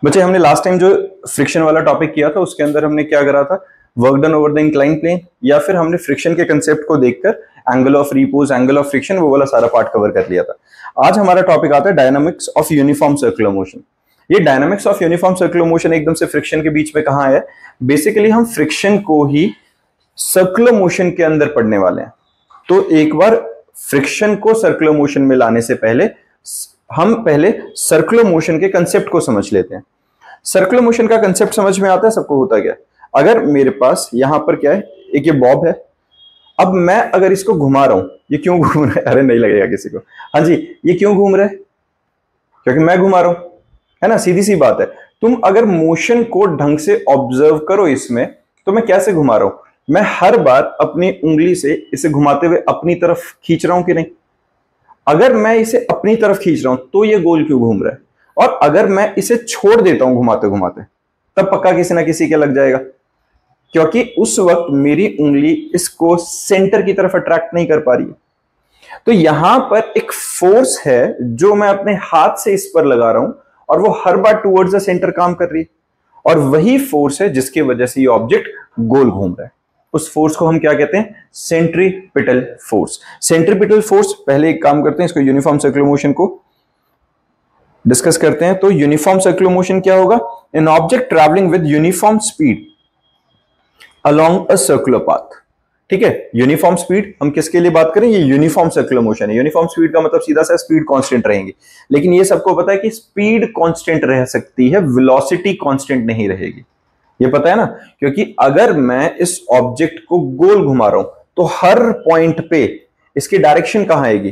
बच्चे हमने last time जो फ्रिक्शन वाला टॉपिक किया था उसके अंदर हमने क्या करा था, work done over the incline plane, या फिर हमने फ्रिक्शन के कंसेप्ट को देखकर angle of repose, angle of friction, वो वाला सारा पार्ट कवर कर लिया था। आज हमारा टॉपिक आता है dynamics of uniform circular motion. ये dynamics of uniform circular motion एकदम से फ्रिक्शन के बीच में कहां है? बेसिकली हम फ्रिक्शन को ही सर्कुलर मोशन के अंदर पढ़ने वाले हैं। तो एक बार फ्रिक्शन को सर्कुलर मोशन में लाने से पहले हम पहले सर्कुलर मोशन के कंसेप्ट को समझ लेते हैं। सर्कुलर मोशन का कंसेप्ट समझ में आता है सबको? होता क्या है, अगर मेरे पास यहां पर क्या है, एक ये बॉब है, अब मैं अगर इसको घुमा रहा हूं, ये क्यों घूम रहा है? अरे नहीं लगेगा किसी को। हाँ जी, ये क्यों घूम रहा है? क्योंकि मैं घुमा रहा हूं, है ना, सीधी सी बात है। तुम अगर मोशन को ढंग से ऑब्जर्व करो इसमें, तो मैं कैसे घुमा रहा हूं? मैं हर बार अपनी उंगली से इसे घुमाते हुए अपनी तरफ खींच रहा हूं कि नहीं? अगर मैं इसे अपनी तरफ खींच रहा हूं तो ये गोल क्यों घूम रहा है? और अगर मैं इसे छोड़ देता हूं घुमाते घुमाते, तब पक्का किसी ना किसी के लग जाएगा, क्योंकि उस वक्त मेरी उंगली इसको सेंटर की तरफ अट्रैक्ट नहीं कर पा रही है। तो यहां पर एक फोर्स है जो मैं अपने हाथ से इस पर लगा रहा हूं और वो हर बार टुवर्ड्स द सेंटर काम कर रही है, और वही फोर्स है जिसकी वजह से ये ऑब्जेक्ट गोल घूम रहा है। उस फोर्स को हम क्या कहते हैं? Centripetal force. सेंट्रीपिटल फोर्स, पहले एक काम करते हैं, इसको यूनिफॉर्म सर्कुलर मोशन को डिस्कस करते हैं। तो यूनिफॉर्म सर्कुलर मोशन क्या होगा? An object travelling with uniform speed along a circular path. ठीक है, यूनिफॉर्म स्पीड हम किसके लिए बात करें? ये यूनिफॉर्म सर्कुलर मोशन है। यूनिफॉर्म स्पीड का मतलब सीधा सा स्पीड कांस्टेंट रहेगी, लेकिन ये सबको पता है कि स्पीड कांस्टेंट रह सकती है, वेलोसिटी कांस्टेंट नहीं रहेगी। ये पता है ना, क्योंकि अगर मैं इस ऑब्जेक्ट को गोल घुमा रहा हूं तो हर पॉइंट पे इसकी डायरेक्शन कहां आएगी?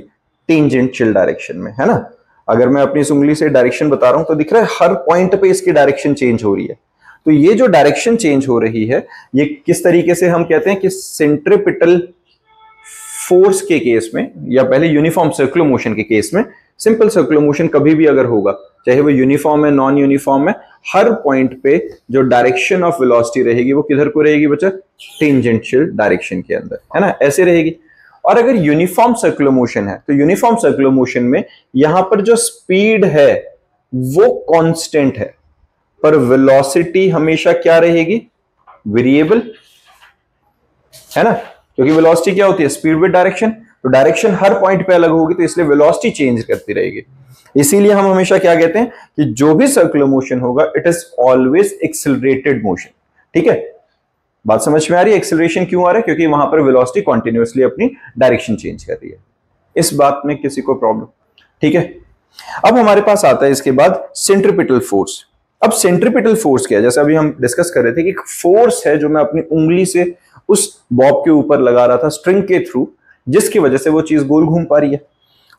टेंजेंशियल डायरेक्शन में, है ना। अगर मैं अपनी उंगली से डायरेक्शन बता रहा हूं तो दिख रहा है हर पॉइंट पे इसकी डायरेक्शन चेंज हो रही है। तो ये जो डायरेक्शन चेंज हो रही है, ये किस तरीके से हम कहते हैं कि सेंट्रीपिटल फोर्स के केस में, या पहले यूनिफॉर्म सर्कुलर मोशन के केस में, सिंपल सर्कुलर मोशन कभी भी अगर होगा, चाहे वो यूनिफॉर्म है नॉन यूनिफॉर्म है, हर पॉइंट पे जो डायरेक्शन ऑफ वेलोसिटी रहेगी वो किधर को रहेगी बच्चा? टेंजेंशियल डायरेक्शन के अंदर, है ना, ऐसे रहेगी। और अगर यूनिफॉर्म सर्कुलर मोशन है तो यूनिफॉर्म सर्कुलर मोशन में यहां पर जो स्पीड है वो कांस्टेंट है, पर वेलोसिटी हमेशा क्या रहेगी? वेरिएबल, है ना, क्योंकि वेलोसिटी क्या होती है? Speed with direction. तो डायरेक्शन हर पॉइंट पे अलग होगी, तो इसलिए वेलोसिटी चेंज करती रहेगी। इसीलिए हम हमेशा क्या कहते हैं कि जो भी सर्कुलर मोशन होगा it is always accelerated motion. ठीक है, बात समझ में आ रही है? एक्सेलरेशन क्यों आ रहा है? क्योंकि वहां पर वेलोसिटी कॉन्टिन्यूअसली अपनी डायरेक्शन चेंज कर रही है। इस बात में किसी को प्रॉब्लम? ठीक है, अब हमारे पास आता है इसके बाद सेंट्रीपिटल फोर्स। अब सेंट्रीपिटल फोर्स क्या है? जैसे अभी हम डिस्कस कर रहे थे कि एक फोर्स है जो मैं अपनी उंगली से उस बॉब के ऊपर लगा रहा था स्ट्रिंग के थ्रू, जिसकी वजह से वो चीज गोल घूम पा रही है।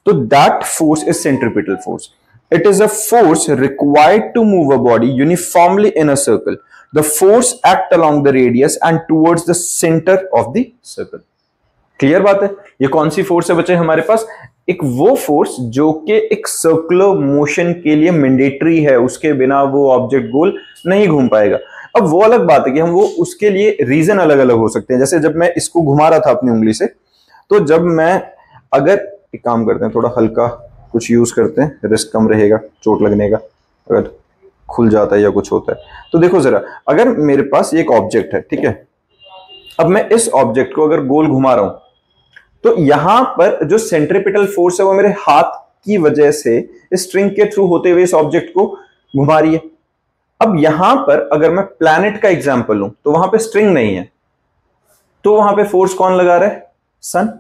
तो that force is centripetal force. It is a force required to move a body uniformly in a circle. The force act along the radius and towards the centre of the circle. Clear बात है? ये कौन सी force है बच्चे हमारे पास? एक वो force जो कि एक सर्कुलर मोशन के लिए मैंडेटरी है, उसके बिना वो ऑब्जेक्ट गोल नहीं घूम पाएगा। अब वो अलग बात है कि हम वो उसके लिए रीजन अलग अलग हो सकते हैं। जैसे जब मैं इसको घुमा रहा था अपनी उंगली से, तो जब मैं अगर एक काम करते हैं, थोड़ा हल्का कुछ यूज करते हैं, रिस्क कम रहेगा चोट लगने का अगर खुल जाता है या कुछ होता है। तो देखो जरा, अगर मेरे पास एक ऑब्जेक्ट है, ठीक है, अब मैं इस ऑब्जेक्ट को अगर गोल घुमा रहा हूं तो यहां पर जो सेंट्रीपिटल फोर्स है वो मेरे हाथ की वजह से स्ट्रिंग के थ्रू होते हुए इस ऑब्जेक्ट को घुमा रही है। अब यहां पर अगर मैं प्लैनेट का एग्जांपल लूं तो वहां पे स्ट्रिंग नहीं है, तो वहां पे फोर्स कौन लगा रहा है? सन।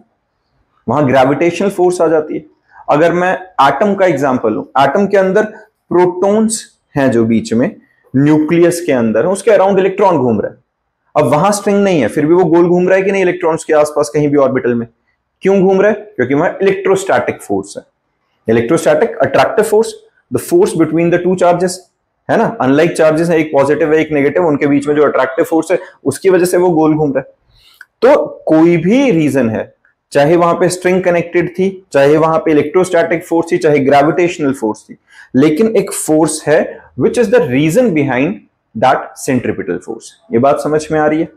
वहां ग्रेविटेशनल फोर्स आ जाती है। अगर मैं एटम का एग्जांपल लूं, एटम के अंदर प्रोटॉन्स हैं जो बीच में न्यूक्लियस के अंदर है, उसके अराउंड इलेक्ट्रॉन घूम रहा है। अब वहां स्ट्रिंग नहीं है, फिर भी वो गोल घूम रहा है कि नहीं इलेक्ट्रॉन्स के आसपास कहीं भी ऑर्बिटल में? क्यों घूम रहा है? क्योंकि वहां इलेक्ट्रोस्टैटिक फोर्स है। Electrostatic attractive force, the force between the two charges, है ना। अनलाइक चार्जेस है, एक पॉजिटिव है एक नेगेटिव, उनके बीच में जो अट्रैक्टिव फोर्स है उसकी वजह से वो गोल घूम रहा है। तो कोई भी रीजन है, चाहे वहां पे स्ट्रिंग कनेक्टेड थी, चाहे वहां पे इलेक्ट्रोस्टैटिक फोर्स थी, चाहे ग्रेविटेशनल फोर्स थी, लेकिन एक फोर्स है which is the reason behind that centripetal force. ये बात समझ में आ रही है?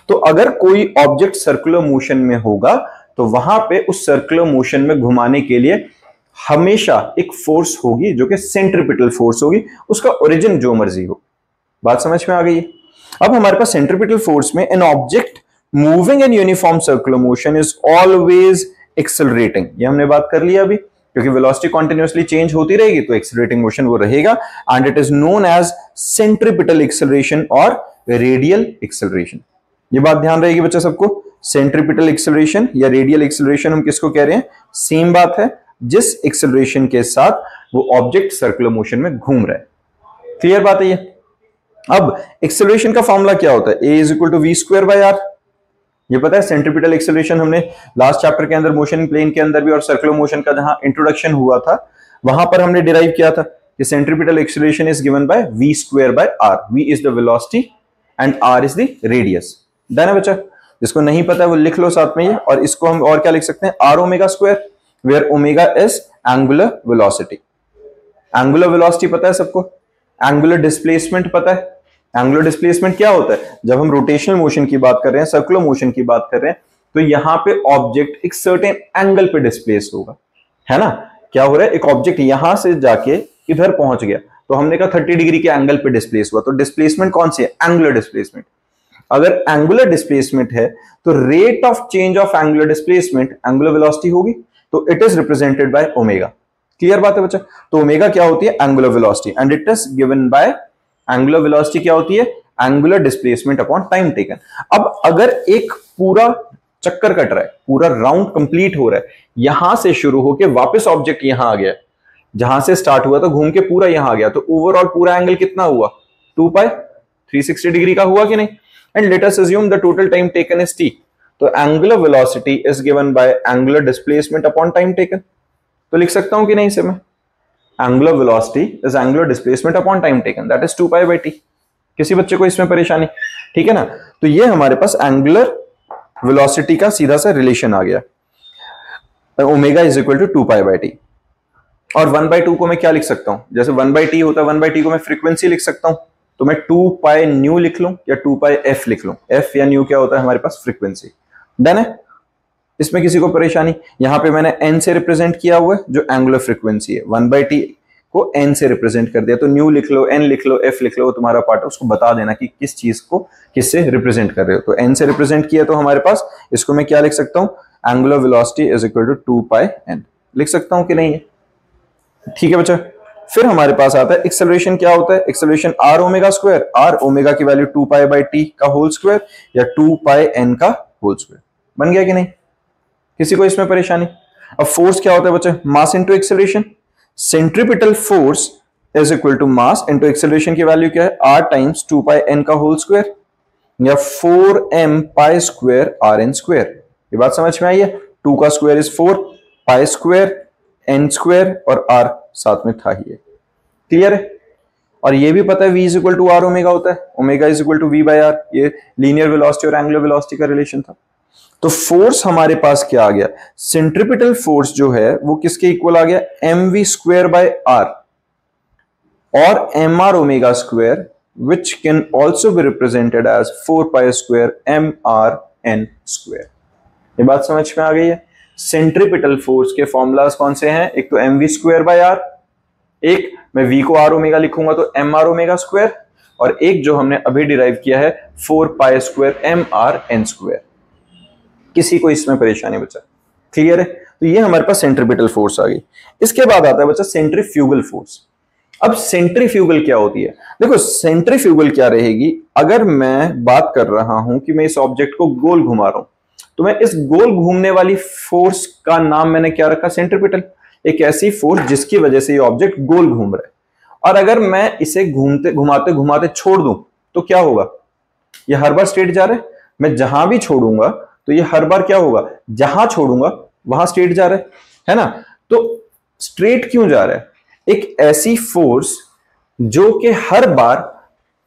तो अगर कोई ऑब्जेक्ट सर्कुलर मोशन में होगा तो वहां पे उस सर्कुलर मोशन में घुमाने के लिए हमेशा एक फोर्स होगी जो कि सेंट्रीपिटल फोर्स होगी, उसका ओरिजिन जो मर्जी हो। बात समझ में आ गई है? अब हमारे पास सेंट्रीपिटल फोर्स में an object moving in uniform circular motion is always accelerating, ये हमने बात कर लिया अभी, क्योंकि वेलोसिटी कंटिन्यूअसली चेंज होती रहेगी तो एक्सेलरेटिंग मोशन वो रहेगा, and it is known as centripetal acceleration और रेडियल एक्सेलरेशन। ये बात ध्यान रहेगी बच्चा सबको, सेंट्रीपिटल एक्सेलरेशन या रेडियल एक्सेलरेशन हम किसको कह रहे हैं? सेम बात है, जिस एक्सेलरेशन के साथ वो ऑब्जेक्ट सर्कुलर मोशन में घूम रहा है। क्लियर बात है ये? अब एक्सेलरेशन का फॉर्मूला क्या होता है? a is equal to V square by R. ये पता है सेंट्रीपिटल एक्सेलरेशन हमने लास्ट चैप्टर के अंदर मोशन प्लेन के अंदर भी और सर्कुलर मोशन का जहां इंट्रोडक्शन हुआ था वहां पर हमने डिराइव किया था कि centripetal acceleration is given by V square by R. V is the velocity and R is the radius. Done है बच्चा? जिसको नहीं पता है वो लिख लो साथ में ये, और इसको हम और क्या लिख सकते हैं? R omega square, where omega is angular velocity. Angular velocity पता है सबको, एंगुलर डिस्प्लेसमेंट पता है। एंगुलर डिस्प्लेसमेंट क्या होता है? जब हम रोटेशनल मोशन की बात कर रहे हैं, सर्कुलर मोशन की बात कर रहे हैं, तो यहां पे ऑब्जेक्ट एक सर्टेन एंगल पे डिस्प्लेस होगा, है ना? क्या हो रहा है? एक ऑब्जेक्ट यहां से जाके इधर पहुंच गया तो हमने कहा 30 डिग्री के एंगल पे डिस्प्लेस हुआ, तो डिस्प्लेसमेंट कौन सी है? Angular displacement. अगर एंगुलर डिस्प्लेसमेंट है तो rate of change of angular displacement angular velocity होगी, तो it is represented by omega. Clear बात है बच्चा? तो ओमेगा क्या होती है? Angular velocity, and it is given bye angular velocity क्या होती है? Angular displacement upon time taken. अब अगर एक पूरा चक्कर कट रहा है, पूरा राउंड कंप्लीट हो रहा है, यहां से शुरू होके वापस ऑब्जेक्ट यहां आ गया, जहां से स्टार्ट हुआ तो घूम के पूरा यहां आ गया, तो ओवरऑल पूरा एंगल कितना हुआ? 2 पाई 360 डिग्री का हुआ कि नहीं? And let us assume the total time taken is t, तो angular velocity is given bye angular displacement upon time taken. तो लिख सकता हूं कि नहीं इसे मैं? Angular velocity is angular displacement upon time taken, that is 2 pi by t। किसी बच्चे को इसमें परेशानी? ठीक है ना? तो ये हमारे पास एंगुलर वेलोसिटी का सीधा सा रिलेशन आ गया, omega is equal to 2 pi by t। और 1/2 को मैं क्या लिख सकता हूं? जैसे 1/t होता है, 1/t को मैं फ्रीक्वेंसी लिख सकता हूं, तो मैं 2 पाई न्यू लिख लूं या 2 पाई f लिख लूं। f या न्यू क्या होता है हमारे पास? फ्रीक्वेंसी। डन है? इसमें किसी को परेशानी? यहां पे मैंने n से रिप्रेजेंट किया हुआ है जो एंगुलर फ्रीक्वेंसी है, 1/t को n से रिप्रेजेंट कर दिया, तो न्यू लिख लो, n लिख लो, f लिख लो, वो तुम्हारा पार्ट है, उसको बता देना कि किस चीज को किससे रिप्रेजेंट कर रहे हो। तो n से रिप्रेजेंट किया तो हमारे पास इसको मैं क्या लिख सकता हूं? Angular velocity is equal to 2 pi n। लिख सकता हूं कि नहीं है? ठीक है बच्चा। फिर हमारे पास आता है एक्सेलरेशन। क्या होता है acceleration? R omega square, R omega की वैल्यू 2 पाई बाई टी का होल स्क्वायर या 2 पाई एन का होल स्क्वायर। बन गया कि नहीं? किसी को इसमें परेशानी? अब फोर्स क्या होता है बच्चे? Mass into acceleration. Centripetal force is equal to mass into acceleration की वैल्यू क्या है? आर टाइम्स 2 पाई एन का होल स्क्वायर या 4m pi square R N square. ये बात समझ में आई है? 2 का square is 4, pi square, N square और आर साथ में था ही है। क्लियर है? और ये भी पता है v is equal to R omega होता है, omega is equal to V by R. ये लीनियर वेलोसिटी और एंगुलर वेलोसिटी का रिलेशन था। तो फोर्स हमारे पास क्या आ गया? सेंट्रीपिटल फोर्स जो है वो किसके इक्वल आ गया? M V square by R और M R omega square, which can also be represented as 4 pi square m r n square। ये बात समझ में आ गई है? सेंट्रीपिटल फोर्स के फॉर्मूलाज कौन से हैं? एक तो M V square by R, एक मैं v को आर ओमेगा लिखूंगा तो एम आर ओमेगा स्क्वायर, और एक जो हमने अभी डिराइव किया है 4 pi square M R N square. किसी को इसमें परेशानी बच्चा? क्लियर है? तो ये हमारे पास सेंट्रीपिटल फोर्स आ गई। इसके बाद आता है बच्चा सेंट्रीफ्यूगल फोर्स। अब सेंट्रीफ्यूगल क्या होती है? देखो सेंट्रीफ्यूगल क्या रहेगी, अगर मैं बात कर रहा हूं कि मैं इस ऑब्जेक्ट को गोल घुमा रहा हूं, तो मैं इस गोल घूमने वाली फोर्स का नाम मैंने क्या रखा? सेंट्रीपिटल। एक ऐसी फोर्स जिसकी वजह से ये ऑब्जेक्ट गोल घूम रहा है। और अगर मैं इसे घूमते घुमाते घुमाते छोड़ दूं तो क्या होगा? ये हर बार स्ट्रेट जा रहा है, मैं जहां भी छोड़ूंगा तो ये हर बार क्या होगा? जहां छोड़ूंगा वहां स्ट्रेट जा रहा है ना? तो स्ट्रेट क्यों जा रहा है? एक ऐसी फोर्स जो कि हर बार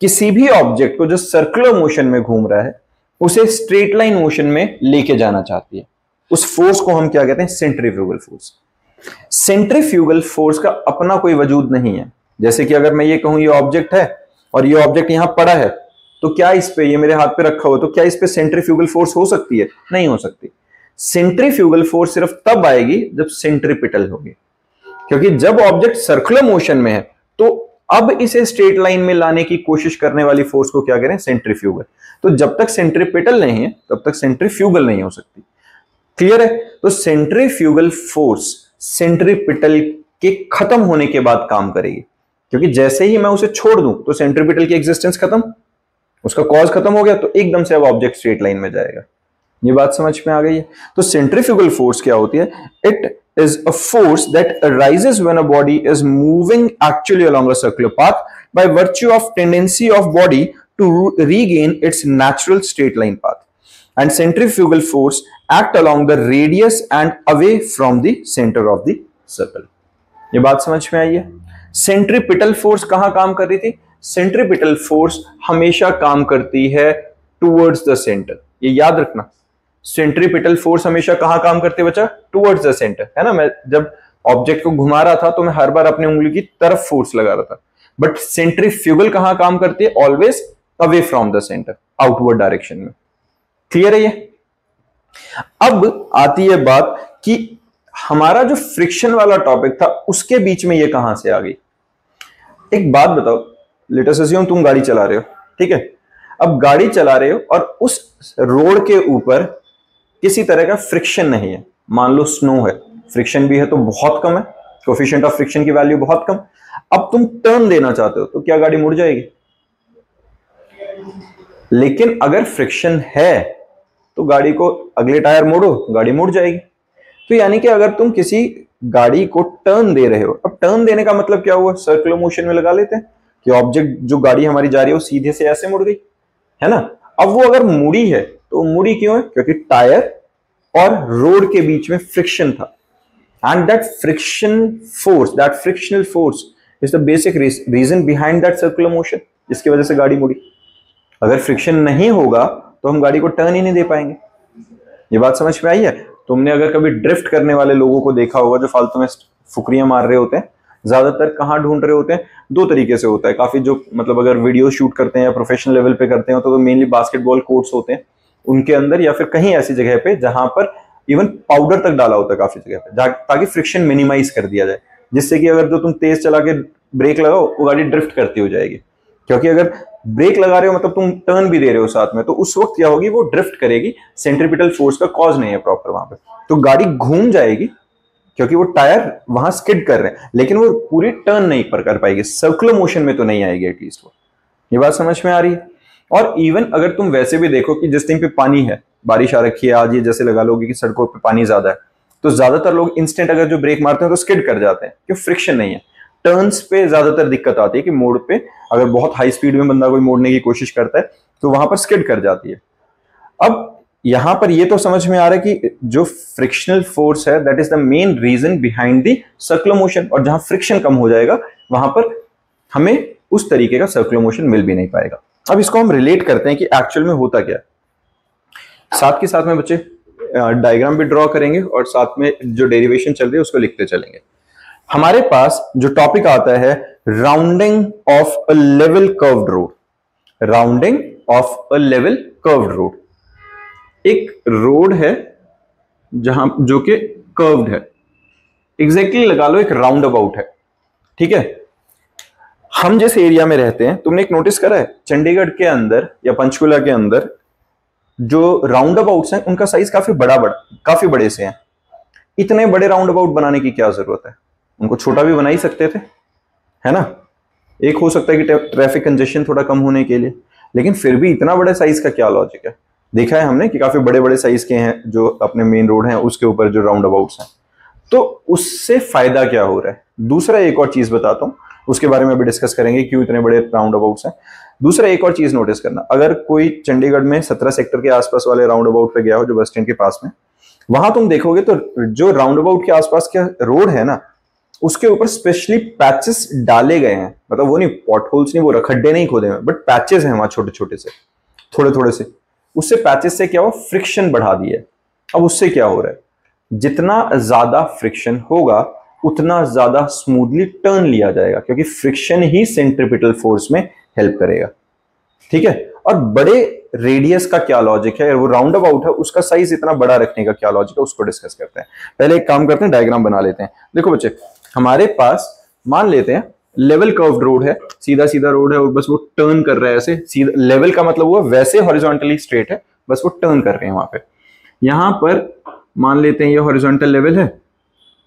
किसी भी ऑब्जेक्ट को जो सर्कुलर मोशन में घूम रहा है उसे स्ट्रेट लाइन मोशन में लेके जाना चाहती है, उस फोर्स को हम क्या कहते हैं? Centrifugal force. सेंट्रीफ्यूगल फोर्स का अपना कोई वजूद नहीं है। जैसे कि अगर मैं ये कहूं ये ऑब्जेक्ट है और ये ऑब्जेक्ट यहां पड़ा है, तो क्या इस पे, ये मेरे हाथ पे रखा हुआ, तो क्या इस पे सेंट्रीफ्यूगल फोर्स हो सकती है? नहीं हो सकती। सेंट्रीफ्यूगल फोर्स सिर्फ तब आएगी जब सेंट्रीपिटल होगी। क्योंकि जब ऑब्जेक्ट सर्कुलर मोशन में है तो अब इसे स्ट्रेट लाइन में लाने की कोशिश करने वाली फोर्स को क्या करें, सेंट्रीफ्यूगल। तो जब तक सेंट्रीपिटल नहीं है तब तक सेंट्रीफ्यूगल नहीं हो सकती। क्लियर है? तो सेंट्रीफ्यूगल फोर्स सेंट्रीपिटल के खत्म होने के बाद काम करेगी, क्योंकि जैसे ही मैं उसे छोड़ दूं तो सेंट्रीपिटल की एग्जिस्टेंस खत्म, उसका कॉज खत्म हो गया, तो एकदम से अब ऑब्जेक्ट स्ट्रेट लाइन में जाएगा। ये बात समझ में आ गई है? तो सेंट्रीफ्यूगल फोर्स क्या होती है? It is a force that arises when a body is moving actually along a circular path by virtue of tendency of body to regain its natural straight line path. And centrifugal force act along the radius and away from the center of the circle. ये बात समझ में आई है? Centripetal force कहां काम कर रही थी? सेंट्रीपिटल फोर्स हमेशा काम करती है टुवर्ड्स द सेंटर। ये याद रखना, सेंट्रीपिटल फोर्स हमेशा कहां काम करते बच्चा? टुवर्ड्स द सेंटर, है ना। मैं जब ऑब्जेक्ट को घुमा रहा था तो मैं हर बार अपनी उंगली की तरफ फोर्स लगा रहा था, बट सेंट्रीफ्यूगल कहां काम करती है? Always away from the centre, outward direction में। क्लियर है ये? अब आती है बात कि हमारा जो फ्रिक्शन वाला टॉपिक था उसके बीच में ये कहां से आ गई। एक बात बताओ, लेट अस अस्यूम तुम गाड़ी चला रहे हो, ठीक है। अब गाड़ी चला रहे हो और उस रोड के ऊपर किसी तरह का फ्रिक्शन नहीं है, मान लो स्नो है, फ्रिक्शन भी है तो बहुत कम है, कोएफिशिएंट ऑफ फ्रिक्शन की वैल्यू बहुत कम। अब तुम टर्न देना चाहते हो तो क्या गाड़ी मुड़ जाएगी? लेकिन अगर फ्रिक्शन है तो गाड़ी को अगले टायर मोड़ो, गाड़ी मुड़ जाएगी। तो यानी कि अगर तुम किसी गाड़ी को टर्न दे रहे हो, अब टर्न देने का मतलब क्या हुआ? सर्कुलर मोशन में लगा लेते हैं कि ऑब्जेक्ट जो गाड़ी हमारी जा रही है वो सीधे से ऐसे मुड़ गई, है ना। अब वो अगर मुड़ी है तो मुड़ी क्यों है? क्योंकि टायर और रोड के बीच में फ्रिक्शन था, and that friction force, that frictional force is the basic reason behind that circular motion, जिसकी वजह से गाड़ी मुड़ी। अगर फ्रिक्शन नहीं होगा तो हम गाड़ी को टर्न ही नहीं दे पाएंगे। ये बात समझ में आई है? तुमने अगर कभी ड्रिफ्ट करने वाले लोगों को देखा होगा जो फालतू में फुकरियां मार रहे होते हैं, ज्यादातर कहां ढूंढ रहे होते हैं? दो तरीके से होता है। काफी जो मतलब अगर वीडियो शूट करते हैं या प्रोफेशनल लेवल पे करते हैं तो मेनली बास्केटबॉल कोर्ट्स होते हैं उनके अंदर, या फिर कहीं ऐसी जगह पे जहां पर इवन पाउडर तक डाला होता है काफी जगह पे, ताकि फ्रिक्शन मिनिमाइज कर दिया जाए, जिससे कि अगर जो तुम तेज चला के ब्रेक लगाओ वो गाड़ी ड्रिफ्ट करती हो जाएगी। क्योंकि अगर ब्रेक लगा रहे हो मतलब तुम टर्न भी दे रहे हो साथ में, तो उस वक्त क्या होगी? वो ड्रिफ्ट करेगी, सेंट्रीपिटल फोर्स का कॉज नहीं है प्रॉपर वहां पे, तो गाड़ी घूम जाएगी क्योंकि वो टायर वहां स्किड कर रहे हैं, लेकिन वो पूरी टर्न नहीं पर कर पाएगी, सर्कुलर मोशन में तो नहीं आएगी एटलीस्ट वो। ये बात समझ में आ रही है? और इवन अगर तुम वैसे भी देखो कि जिस टाइम पे पानी है, बारिश आ रखी है आज, ये जैसे लगा लोगे कि सड़कों पे पानी ज्यादा है, तो ज्यादातर लोग इंस्टेंट अगर जो ब्रेक मारते हैं तो स्किड कर जाते हैं, क्यों? फ्रिक्शन नहीं है। टर्न्स पे ज्यादातर दिक्कत आती है कि मोड़ पे अगर बहुत हाई स्पीड में बंदा कोई मोड़ने की कोशिश करता है तो वहां पर स्किड कर जाती है। अब यहां पर ये तो समझ में आ रहा है कि जो फ्रिक्शनल फोर्स है that is the main reason behind the circular motion, और जहां फ्रिक्शन कम हो जाएगा वहां पर हमें उस तरीके का सर्कुलर मोशन मिल भी नहीं पाएगा। अब इसको हम रिलेट करते हैं कि एक्चुअल में होता क्या है। साथ के साथ में बच्चे डायग्राम भी ड्रॉ करेंगे और साथ में जो डेरिवेशन चल रही है उसको लिखते चलेंगे। हमारे पास जो टॉपिक आता है rounding of a level curved road, rounding of a level curved road. एक रोड है जहां जो कि कर्व्ड है, एग्जैक्टली लगा लो एक राउंड अबाउट है, ठीक है। हम जिस एरिया में रहते हैं, तुमने एक नोटिस करा है चंडीगढ़ के अंदर या पंचकुला के अंदर जो राउंड अबाउट्स हैं उनका साइज काफी बड़े से हैं। इतने बड़े राउंड अबाउट बनाने की क्या जरूरत है? उनको छोटा भी बना ही सकते थे, है ना। एक हो सकता है कि ट्रैफिक कंजेशन थोड़ा कम होने के लिए, लेकिन फिर भी इतना बड़े साइज का क्या लॉजिक है? देखा है हमने कि काफी बड़े बड़े साइज के हैं जो अपने मेन रोड हैं उसके ऊपर जो राउंड अबाउट्स हैं, तो उससे फायदा क्या हो रहा है? दूसरा एक और चीज बताता हूं, उसके बारे में भी डिस्कस करेंगे क्यों इतने बड़े राउंड अबाउट्स हैं। दूसरा एक और चीज नोटिस करना, अगर कोई चंडीगढ़ में 17 सेक्टर के आसपास वाले राउंड अबाउट पे गया हो जो बस स्टैंड के पास में, वहां तुम देखोगे तो जो राउंड अबाउट के आसपास के रोड है ना उसके ऊपर स्पेशली पैचेस डाले गए हैं, मतलब वो नहीं पॉट होल्स नहीं, वो खड्डे नहीं खोदे हैं, बट पैचेस हैं वहां छोटे छोटे से, थोड़े थोड़े से। उससे पैचेस से क्या हो? फ्रिक्शन बढ़ा दिया। अब उससे क्या हो रहा है? जितना ज्यादा फ्रिक्शन होगा उतना ज्यादा स्मूथली टर्न लिया जाएगा, क्योंकि फ्रिक्शन ही सेंट्रीपिटल फोर्स में हेल्प करेगा, ठीक है। और बड़े रेडियस का क्या लॉजिक है, वो राउंड अबाउट है उसका साइज इतना बड़ा रखने का क्या लॉजिक है, उसको डिस्कस करते हैं। पहले एक काम करते हैं, डायग्राम बना लेते हैं। देखो बच्चे, हमारे पास मान लेते हैं लेवल कर्व्ड रोड है, सीधा सीधा रोड है और बस वो टर्न कर रहा है ऐसे सीधा, लेवल का मतलब हुआ वैसे हॉरिजॉन्टली स्ट्रेट है, बस वो टर्न कर रहे हैं वहां पे। यहां पर मान लेते हैं ये हॉरिजॉन्टल लेवल है।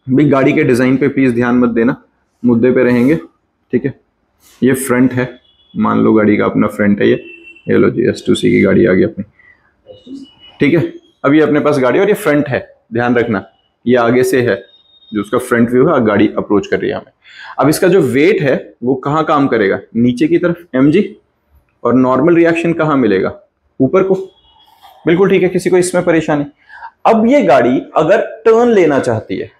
भाई गाड़ी के डिजाइन पे प्लीज ध्यान मत देना, मुद्दे पे रहेंगे, ठीक है। ये फ्रंट है, मान लो गाड़ी का अपना फ्रंट है ये लो जी S2C की गाड़ी आ गई अपनी, ठीक है। अब ये अपने पास गाड़ी और ये फ्रंट है, ध्यान रखना ये आगे से है जो उसका फ्रंट व्यू है, गाड़ी अप्रोच कर रही है हमें। अब इसका जो वेट है वो कहाँ काम करेगा, नीचे की तरफ mg, और नॉर्मल रिएक्शन कहाँ मिलेगा, ऊपर को, बिल्कुल ठीक है, किसी को इसमें परेशानी। अब ये गाड़ी अगर टर्न लेना चाहती है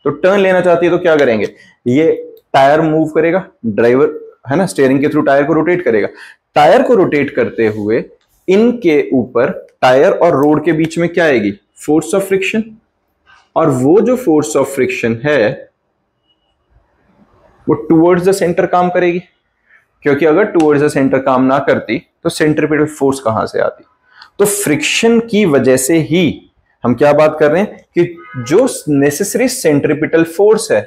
तो क्या करेंगे, ये टायर मूव करेगा, ड्राइवर है ना स्टीयरिंग के थ्रू टायर को रोटेट करेगा, टायर को रोटेट करते हुए इनके ऊपर टायर और रोड के बीच में क्या आएगी, फोर्स ऑफ फ्रिक्शन। और वो जो फोर्स ऑफ फ्रिक्शन है वो टुवर्ड्स द सेंटर काम करेगी, क्योंकि अगर टुवर्ड्स द सेंटर काम ना करती तो सेंट्रीपिटल फोर्स कहां से आती। तो फ्रिक्शन की वजह से ही हम क्या बात कर रहे हैं कि जो नेसेसरी सेंट्रीपिटल फोर्स है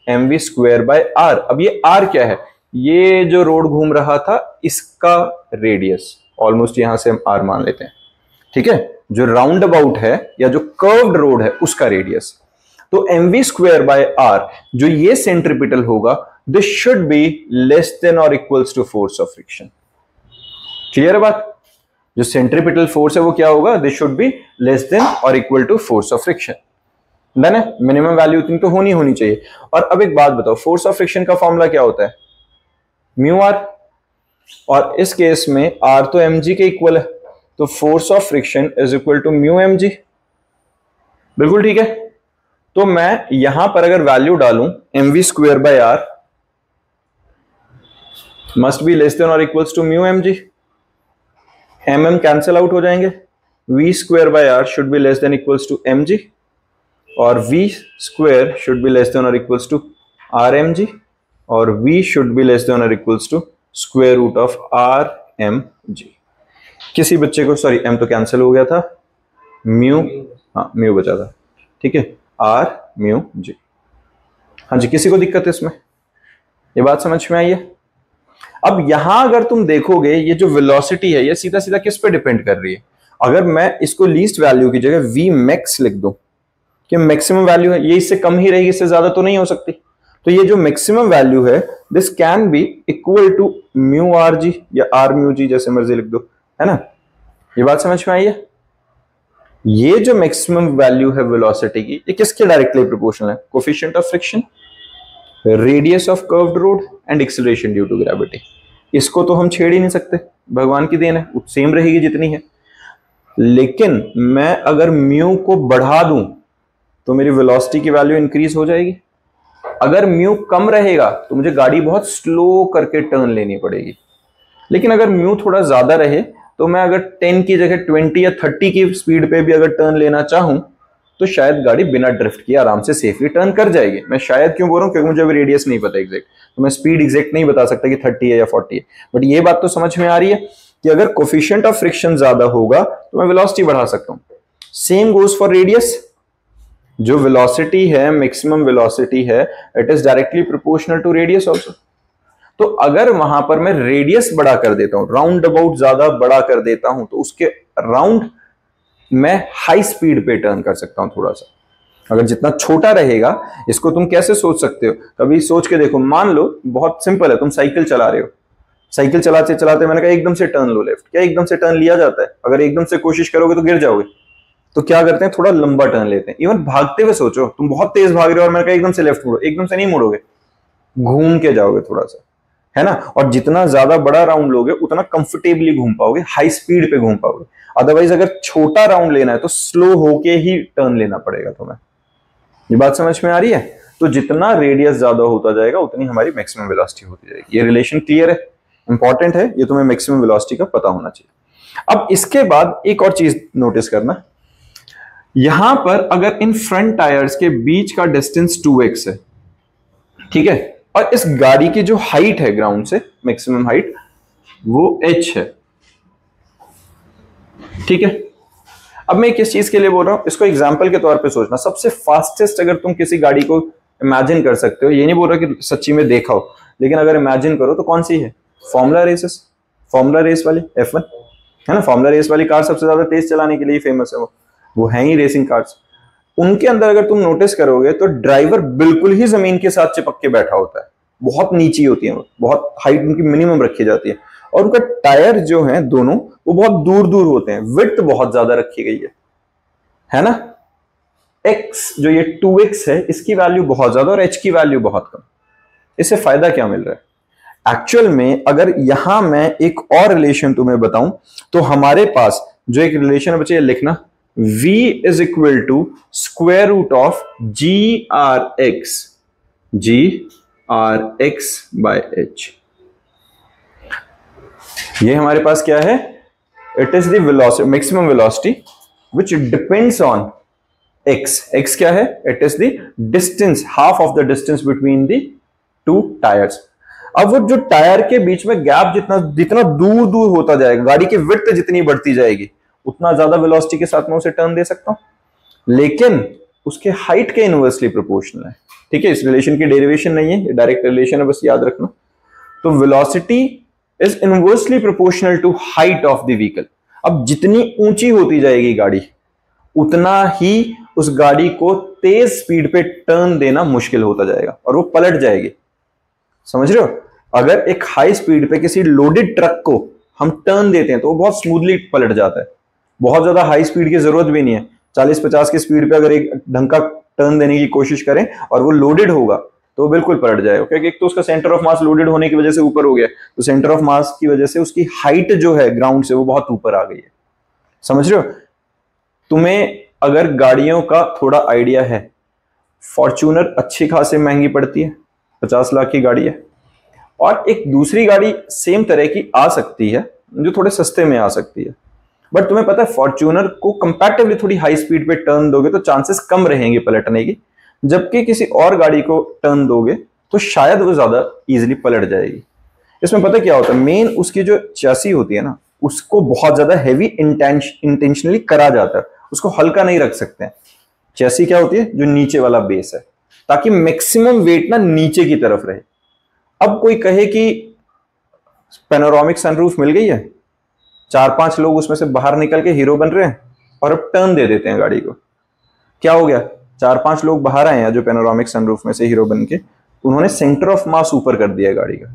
mv²/r। अब ये r क्या है, ये जो रोड घूम रहा था इसका रेडियस, ऑलमोस्ट यहां से हम r मान लेते हैं, ठीक है। जो राउंड अबाउट है या जो कर्व्ड रोड है उसका रेडियस, तो mv²/r जो ये सेंट्रीपिटल होगा, this should be less than और equals to force of friction. Clear है बात, जो सेंट्रीपिटल फोर्स है वो क्या होगा, this should be less than और equal to force of friction. Done है, मिनिमम वैल्यू इतनी तो होनी चाहिए। और अब एक बात बताओ, फोर्स ऑफ फ्रिक्शन का फॉर्मूला क्या होता है, μr, और इस केस में r तो mg के इक्वल है, तो force of friction is equal to μmg, बिल्कुल ठीक है। तो मैं यहां पर अगर वैल्यू डालूं mv²/r must be less than और equals to μmg, mm cancel out हो जाएंगे, v²/r should be less than equals to mg, और v² should be less than और इक्वल्स टू rmg, और v should be less than और equals to square root of rmg। किसी बच्चे को, sorry m तो कैंसिल हो गया था, म्यू, हाँ म्यू बचा था, ठीक है, rμg। हाँ जी, किसी को दिक्कत है इसमें, ये बात समझ में आई है। अब यहां अगर तुम देखोगे ये जो वेलोसिटी है ये सीधा सीधा किस पे डिपेंड कर रही है। अगर मैं इसको लीस्ट वैल्यू की जगह v max लिख दूं कि मैक्सिमम वैल्यू है, ये इससे कम ही रहेगी, इससे ज्यादा तो नहीं हो सकती। तो ये जो मैक्सिमम वैल्यू है this can be equal to μrg या rμg, जैसे मर्जी लिख दो, है ना। ये बात समझ में आई है। ये जो मैक्सिमम वैल्यू है वेलोसिटी की, ये किसके डायरेक्टली प्रोपोर्शनल है, coefficient of friction, radius of curved road and acceleration due to gravity. इसको तो हम छेड़ ही नहीं सकते, भगवान की देन है, सेम रहेगी जितनी है। लेकिन मैं अगर म्यू को बढ़ा दूं तो मेरी वेलोसिटी की वैल्यू इंक्रीज हो जाएगी। अगर म्यू कम रहेगा तो मुझे गाड़ी बहुत स्लो करके टर्न लेनी पड़ेगी। लेकिन अगर म्यू थोड़ा ज्यादा रहे तो मैं अगर 10 की जगह 20 या 30 की स्पीड पे भी अगर टर्न लेना चाहूं तो शायद गाड़ी बिना ड्रिफ्ट किए आराम से सेफली टर्न कर जाएगी। मैं शायद क्यों बोल रहा हूं, क्योंकि मुझे अभी रेडियस नहीं पता एग्जैक्ट, तो मैं स्पीड एग्जैक्ट नहीं बता सकता कि 30 है या 40 है। बट ये बात तो समझ में आ रही है कि अगर कोफिशिएंट ऑफ फ्रिक्शन ज्यादा होगा तो मैं वेलोसिटी बढ़ा सकता हूं। Same goes for radius. जो वेलोसिटी है, मैक्सिमम वेलोसिटी है, it is directly proportional to radius also. तो अगर वहां पर मैं रेडियस बड़ा कर देता हूं, राउंड अबाउट ज्यादा बड़ा कर देता हूं, तो उसके राउंड मैं हाई स्पीड पे टर्न कर सकता हूं थोड़ा सा। अगर जितना छोटा रहेगा, इसको तुम कैसे सोच सकते हो, कभी सोच के देखो। मान लो बहुत सिंपल है, तुम साइकिल चला रहे हो, साइकिल चलाते चलाते मैंने कहा एकदम से टर्न लो लेफ्ट, क्या एकदम से टर्न लिया जाता है? अगर एकदम से कोशिश करोगे तो गिर जाओगे। तो क्या करते हैं, थोड़ा लंबा टर्न लेते हैं। इवन भागते हुए सोचो, तुम बहुत तेज भाग रहे हो और मैंने कहा एकदम से लेफ्ट मुड़ो, एकदम से नहीं मुड़ोगे, घूम के जाओगे थोड़ा सा, है ना। और जितना ज्यादा बड़ा राउंड लोगे उतना कंफर्टेबली घूम पाओगे, हाई स्पीड पे घूम पाओगे। अदरवाइज अगर छोटा राउंड लेना है तो स्लो होके ही टर्न लेना पड़ेगा तुम्हें। ये बात समझ में आ रही है? तो जितना रेडियस ज्यादा होता जाएगा उतनी हमारी मैक्सिमम वेलोसिटी होती जाएगी। ये रिलेशन क्लियर है, इंपॉर्टेंट है, ये तुम्हें मैक्सिमम वेलोसिटी का पता होना चाहिए। अब इसके बाद एक और चीज नोटिस करना, यहां पर अगर इन फ्रंट टायर्स के बीच का डिस्टेंस 2x है, ठीक है, और इस गाड़ी की जो हाइट है ग्राउंड से, मैक्सिमम हाइट, वो h है, ठीक है। अब मैं किस चीज के लिए बोल रहा हूं, इसको एग्जांपल के तौर पे सोचना। सबसे फास्टेस्ट अगर तुम किसी गाड़ी को इमेजिन कर सकते हो, ये नहीं बोल रहा कि सच्ची में देखा हो, लेकिन अगर इमेजिन करो तो कौन सी है? फॉर्मूला रेसेस, फॉर्मूला रेस वाली F1 है ना। फॉर्मूला रेस वाली कार सबसे ज्यादा तेज चलाने के लिए फेमस है, वो है ही रेसिंग कार्स। उनके अंदर अगर तुम नोटिस करोगे तो ड्राइवर बिल्कुल ही जमीन के साथ चिपक के बैठा होता है, बहुत नीची होती है, बहुत हाइट उनकी मिनिमम रखी जाती है, और उनका टायर जो है दोनों वो बहुत दूर दूर होते हैं, विड्थ बहुत ज्यादा रखी गई है ना। x जो ये 2x है इसकी वैल्यू बहुत ज्यादा और h की वैल्यू बहुत कम। इससे फायदा क्या मिल रहा है? एक्चुअल में अगर यहां मैं एक और रिलेशन तुम्हें बताऊं तो हमारे पास जो एक रिलेशन है बच्चे, लिखना v is equal to square root of g r x by h। ये हमारे पास क्या है? It is the velocity, maximum velocity which depends on x। x क्या है? It is the distance, half of the distance between the two tyres. अब वो जो टायर के बीच में गैप जितना दूर दूर होता जाएगा, गाड़ी की विड्थ जितनी बढ़ती जाएगी, उतना ज्यादा वेलोसिटी के साथ मैं उसे टर्न दे सकता हूं, लेकिन उसके हाइट के इनवर्सली प्रोपोर्शनल है। ठीक है, इस रिलेशन की डेरिवेशन नहीं है, ये डायरेक्ट रिलेशन है, बस याद रखना। तो velocity is inversely proportional to height of the vehicle. अब जितनी ऊंची होती जाएगी गाड़ी, उतना ही उस गाड़ी को तेज स्पीड पे टर्न देना मुश्किल होता जाएगा और वो पलट जाएगी। समझ रहे हो? अगर एक हाई स्पीड पे किसी लोडेड ट्रक को हम टर्न देते हैं तो वो बहुत स्मूथली पलट जाता है, बहुत ज्यादा हाई स्पीड की जरूरत भी नहीं है। 40-50 की स्पीड पे अगर एक ढंग का टर्न देने की कोशिश करें और वो लोडेड होगा तो वो बिल्कुल पलट जाएगा, क्योंकि एक तो उसका सेंटर ऑफ मास लोडेड होने की वजह से ऊपर हो गया, तो सेंटर ऑफ मास की वजह से उसकी हाइट जो है ग्राउंड से वो बहुत ऊपर आ गई है। समझ रहे हो? तुम्हें अगर गाड़ियों का थोड़ा आइडिया है, फॉर्च्यूनर अच्छी खासी महंगी पड़ती है, 50 लाख की गाड़ी है, और एक दूसरी गाड़ी सेम तरह की आ सकती है जो थोड़े सस्ते में आ सकती है, बट तुम्हें पता है फॉर्च्यूनर को कंपैरेटिवली थोड़ी हाई स्पीड पे टर्न दोगे तो चांसेस कम रहेंगे पलटने की, जबकि किसी और गाड़ी को टर्न दोगे तो शायद वो ज्यादा इजीली पलट जाएगी। इसमें पता क्या होता है, मेन उसकी जो चैसी होती है ना, उसको बहुत ज्यादा हैवी इंटेंशनली करा जाता है, उसको हल्का नहीं रख सकते हैं। चैसी क्या होती है? जो नीचे वाला बेस है, ताकि मैक्सिमम वेट ना नीचे की तरफ रहे। अब कोई कहे कि पैनोरामिक सनरूफ मिल गई है, 4-5 लोग उसमें से बाहर निकल के हीरो बन रहे हैं और अब टर्न दे देते हैं गाड़ी को, क्या हो गया? 4-5 लोग बाहर आए हैं जो पैनोरामिक सनरूफ में से हीरो बन के, उन्होंने सेंटर ऑफ मास ऊपर कर दिया गाड़ी का,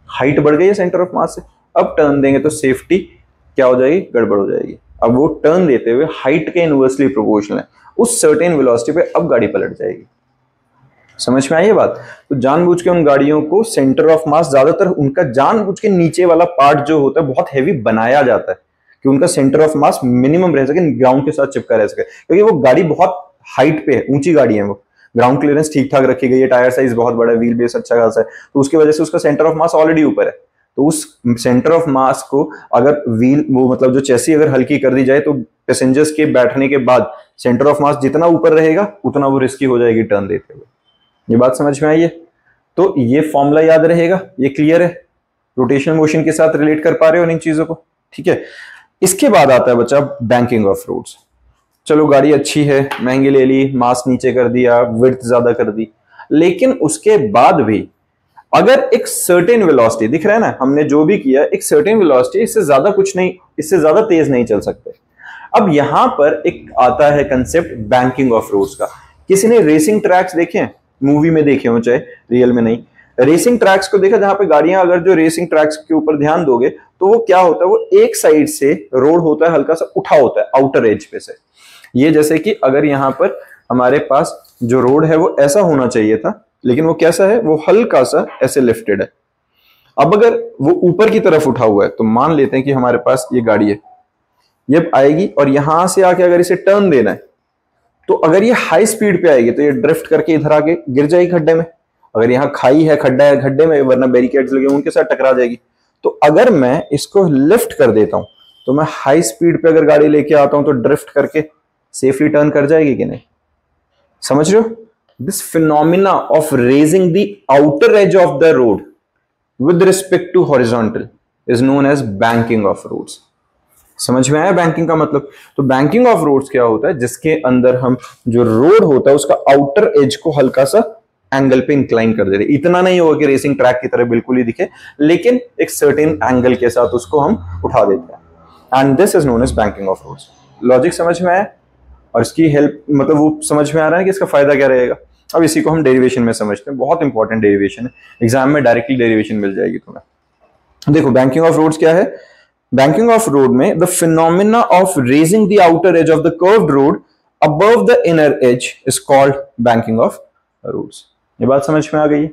हाइट बढ़ गई है सेंटर ऑफ मास से। अब टर्न देंगे तो सेफ्टी क्या हो जाएगी? गड़बड़ हो जाएगी। अब वो टर्न देते हुए हाइट के इनवर्सली प्रोपोर्शनल है, उस सर्टेन वेलोसिटी पे अब गाड़ी पलट जाएगी। समझ में आई ये बात? तो जानबूझ के उन गाड़ियों को सेंटर ऑफ मास ज्यादातर उनका जानबूझ के नीचे वाला पार्ट जो होता है बहुत हैवी बनाया जाता है कि उनका सेंटर ऑफ मास मिनिमम रह सके, ग्राउंड के साथ चिपका रह सके, क्योंकि वो गाड़ी बहुत हाइट पे है, ऊंची गाड़ी है, वो ग्राउंड क्लियरेंस ठीक ठाक रखी गई है, टायर साइज बहुत बड़ा है, व्हील बेस अच्छा खासा है, तो उसकी वजह से उसका सेंटर ऑफ मास ऑलरेडी ऊपर है। तो उस सेंटर ऑफ मास को अगर व्हील वो मतलब जो चेसी अगर हल्की कर दी जाए तो पैसेंजर्स के बैठने के बाद सेंटर ऑफ मास जितना ऊपर रहेगा उतना वो रिस्की हो जाएगी टर्न देते हुए। ये बात समझ में आई है? तो ये फॉर्मूला याद रहेगा, ये क्लियर है? रोटेशनल मोशन के साथ रिलेट कर पा रहे हो इन चीजों को? ठीक है। इसके बाद आता है बच्चा बैंकिंग ऑफ रोड्स। चलो गाड़ी अच्छी है, महंगी ले ली, मास नीचे कर दिया, विड्थ ज्यादा कर दी, लेकिन उसके बाद भी अगर एक सर्टेन वेलोसिटी दिख रहा है ना, हमने जो भी किया एक सर्टेन वेलोसिटी, इससे ज्यादा कुछ नहीं, इससे ज्यादा तेज नहीं चल सकते। अब यहां पर एक आता है कंसेप्ट बैंकिंग ऑफ रोड्स का। किसी ने रेसिंग ट्रैक्स देखे हैं? मूवी में देखे हो, चाहे रियल में नहीं, रेसिंग ट्रैक्स को देखा, जहां पे गाड़ियां, अगर जो रेसिंग ट्रैक्स के ऊपर ध्यान दोगे तो वो क्या होता है, वो एक साइड से रोड होता है, हल्का सा उठा होता है आउटर एज पे से। ये जैसे कि अगर यहां पर हमारे पास जो रोड है वो ऐसा होना चाहिए था, लेकिन वो कैसा है, वो हल्का सा ऐसे लिफ्टेड है। अब अगर वो ऊपर की तरफ उठा हुआ है तो मान लेते हैं कि हमारे पास ये गाड़ी है, ये आएगी और यहां से आके अगर इसे टर्न देना है तो अगर ये हाई स्पीड पे आएगी तो ये ड्रिफ्ट करके इधर आके गिर जाएगी खड्डे में। अगर यहाँ खाई है, खड्डा है, खड्डे में, वरना बैरिकेड्स लगे उनके साथ टकरा जाएगी। तो अगर मैं इसको लिफ्ट कर देता हूं तो मैं हाई स्पीड पे अगर गाड़ी लेके आता हूं तो ड्रिफ्ट करके सेफली टर्न कर जाएगी कि नहीं? समझ रहे हो? This phenomena of raising the outer edge of the road with respect to horizontal is known as banking of roads. समझ में आया बैंकिंग का मतलब? तो बैंकिंग ऑफ रोड्स क्या होता है, जिसके अंदर हम जो रोड होता है उसका आउटर एज को हल्का सा एंगल पे इंक्लाइन कर दे रहे। इतना नहीं होगा कि रेसिंग ट्रैक की तरह बिल्कुल ही दिखे, लेकिन एक सर्टेन एंगल के साथ उसको हम उठा देते हैं, and this is known as banking of roads. Logic समझ में आया और इसकी हेल्प मतलब वो समझ में आ रहा है कि इसका फायदा क्या रहेगा। अब इसी को हम डेरिवेशन में समझते हैं, बहुत इंपॉर्टेंट डेरिवेशन है, एग्जाम में डायरेक्टली डेरिवेशन मिल जाएगी तुम्हें। देखो बैंकिंग ऑफ रोड्स क्या है। बैंकिंग ऑफ रोड में the phenomena of raising the outer edge of the curved road above the inner edge is called banking of roads. ये बात समझ में आ गई है।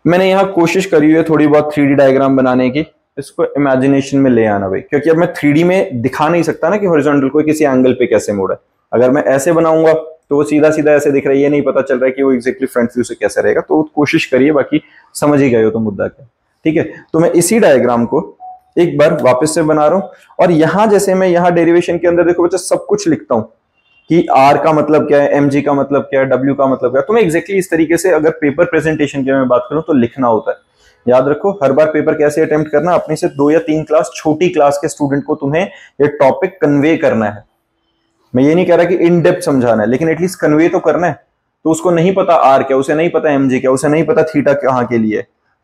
मैंने यहां कोशिश करी हुई है थोड़ी बहुत 3D डायग्राम बनाने की, इसको इमेजिनेशन में ले आना भाई, क्योंकि अब मैं 3D में दिखा नहीं सकता ना कि हॉरिजॉन्टल को किसी एंगल पे कैसे मोड़ा है। अगर मैं ऐसे बनाऊंगा तो वो सीधा सीधा ऐसे दिख रहा है, ये नहीं पता चल रहा है कि वो एग्जैक्टली फ्रंट व्यू से कैसे रहेगा। तो कोशिश करिए, बाकी समझ ही गए हो तो मुद्दा क्या। ठीक है, तो मैं इसी डायग्राम को एक बार वापस से बना रहा हूं, और यहां जैसे मैं यहां डेरिवेशन के अंदर देखो बच्चा सब कुछ लिखता हूं कि आर का मतलब क्या है, एमजी का मतलब क्या है, डब्ल्यू का मतलब क्या है। तुम्हें एग्जैक्टली इस तरीके से अगर पेपर प्रेजेंटेशन की मैं बात करूं तो लिखना होता है। याद रखो, हर बार पेपर कैसे अटेम्प्ट करना, अपने से 2 या 3 क्लास छोटी क्लास के स्टूडेंट को तुम्हें ये टॉपिक कन्वे करना है। मैं ये नहीं कह रहा कि इन डेप्थ समझाना है, लेकिन एटलीस्ट कन्वे तो करना है। तो उसको नहीं पता आर क्या, उसे नहीं पता एमजी क्या, उसे नहीं पता थीटा कहां के लिए,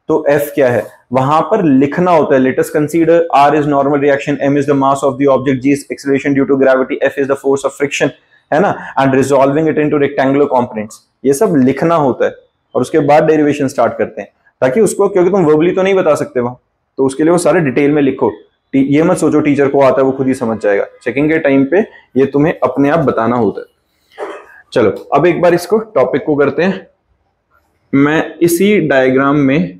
तो एफ क्या है, वहां पर लिखना होता है। Let us consider R is normal reaction, M is the mass of the object, G is acceleration due to gravity, F is the force of friction, है ना, and resolving it into rectangular components. ये सब लिखना होता है और उसके बाद डेरिवेशन स्टार्ट करते हैं, ताकि उसको, क्योंकि तुम वर्बली तो नहीं बता सकते वहां, तो उसके लिए वो सारे डिटेल में लिखो। ये मत सोचो टीचर को आता है वो खुद ही समझ जाएगा, चेकिंग के टाइम पे ये तुम्हें अपने आप बताना होता है। चलो अब एक बार इसको टॉपिक को करते हैं। मैं इसी डायग्राम में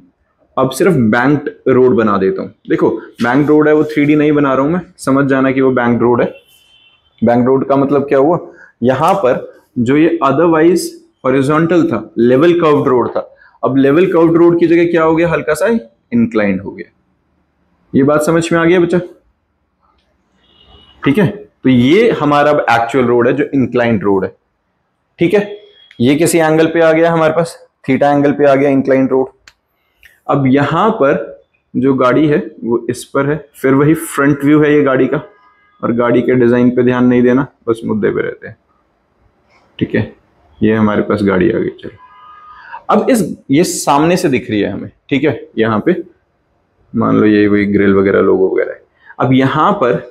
अब सिर्फ बैंक्ड रोड बना देता हूं। देखो बैंक्ड रोड है, वो 3D नहीं बना रहा हूं मैं, समझ जाना कि वो बैंक्ड रोड है। बैंक्ड रोड का मतलब क्या हुआ, यहां पर जो ये अदरवाइज हॉरिजॉन्टल था, लेवल कर्व्ड रोड था, अब लेवल कर्व्ड रोड की जगह क्या हो गया, हल्का सा इंक्लाइंड हो गया। ये बात समझ में आ गया बच्चा? ठीक है, तो ये हमारा एक्चुअल रोड है जो इंक्लाइंड रोड है। ठीक है, ये किसी एंगल पे आ गया हमारे पास, थीटा एंगल पे आ गया इंक्लाइंड रोड। अब यहां पर जो गाड़ी है वो इस पर है, फिर वही फ्रंट व्यू है ये गाड़ी का, और गाड़ी के डिजाइन पे ध्यान नहीं देना, बस मुद्दे पे रहते हैं। ठीक है, ये हमारे पास गाड़ी आ गई। चलो अब ये सामने से दिख रही है हमें, ठीक है, यहाँ पे मान लो ये वही ग्रिल वगैरह लोगो वगैरह है। अब यहां पर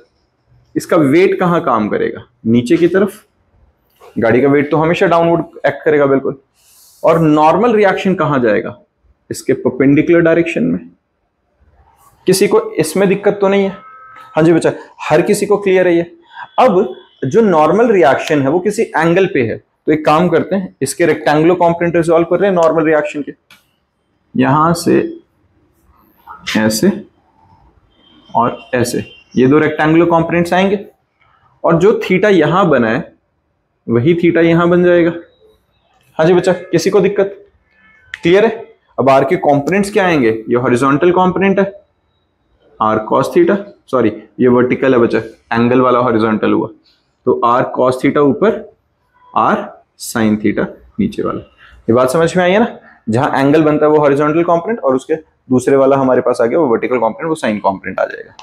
इसका वेट कहां काम करेगा, नीचे की तरफ। गाड़ी का वेट तो हमेशा डाउनवर्ड एक्ट करेगा बिल्कुल। और नॉर्मल रिएक्शन कहां जाएगा, इसके परपेंडिकुलर डायरेक्शन में। किसी को इसमें दिक्कत तो नहीं है? हाँ जी बच्चा, हर किसी को क्लियर है ये। अब जो नॉर्मल रिएक्शन है वो किसी एंगल पे है, तो एक काम करते हैं, इसके रेक्टेंगुलर कंपोनेंट रिजॉल्व कर रहे हैं नॉर्मल रिएक्शन के। यहां से ऐसे और ऐसे, ये 2 रेक्टेंगुलर कंपोनेंट्स आएंगे, और जो थीटा यहां बना है वही थीटा यहां बन जाएगा। हाँ जी बच्चा, किसी को दिक्कत? क्लियर है? अब आर के कंपोनेंट्स क्या आएंगे, ये हॉरिजॉन्टल कंपोनेंट है आर कॉस थीटा, सॉरी ये वर्टिकल है बच्चा, एंगल वाला हॉरिजॉन्टल हुआ, तो आर कॉस थीटा ऊपर, आर साइन थीटा नीचे वाला। ये बात समझ में आई है ना? जहां एंगल बनता है वो हॉरिजॉन्टल कंपोनेंट, और उसके दूसरे वाला हमारे पास आ गया वो वर्टिकल कंपोनेंट, वो साइन कंपोनेंट आ जाएगा।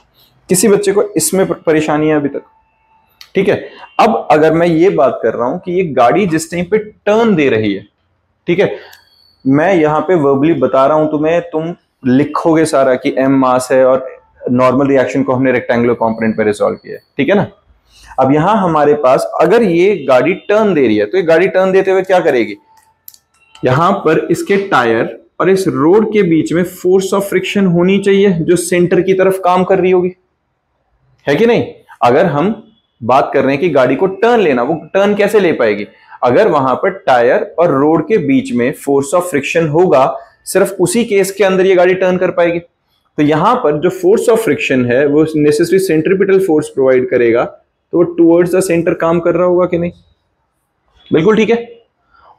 किसी बच्चे को इसमें परेशानी है अभी तक? ठीक है, अब अगर मैं ये बात कर रहा हूं कि ये गाड़ी जिस टाइम पे टर्न दे रही है, ठीक है, मैं यहां पे वर्बली बता रहा हूं तुम्हें, तुम लिखोगे सारा कि एम मास है और नॉर्मल रिएक्शन को हमने रेक्टेंगुलर कंपोनेंट में रिजॉल्व किया है। ठीक है ना? अब यहां हमारे पास अगर ये गाड़ी टर्न दे रही है, तो ये गाड़ी टर्न देते हुए क्या करेगी, यहां पर इसके टायर और इस रोड के बीच में फोर्स ऑफ फ्रिक्शन होनी चाहिए जो सेंटर की तरफ काम कर रही होगी, है कि नहीं? अगर हम बात कर रहे हैं कि गाड़ी को टर्न लेना, वो टर्न कैसे ले पाएगी, अगर वहां पर टायर और रोड के बीच में फोर्स ऑफ फ्रिक्शन होगा, सिर्फ उसी केस के अंदर ये गाड़ी टर्न कर पाएगी। तो यहां पर जो फोर्स ऑफ फ्रिक्शन है वो नेसेसरी सेंट्रीपिटल फोर्स प्रोवाइड करेगा, तो टुवर्ड्स द सेंटर काम कर रहा होगा कि नहीं? बिल्कुल ठीक है।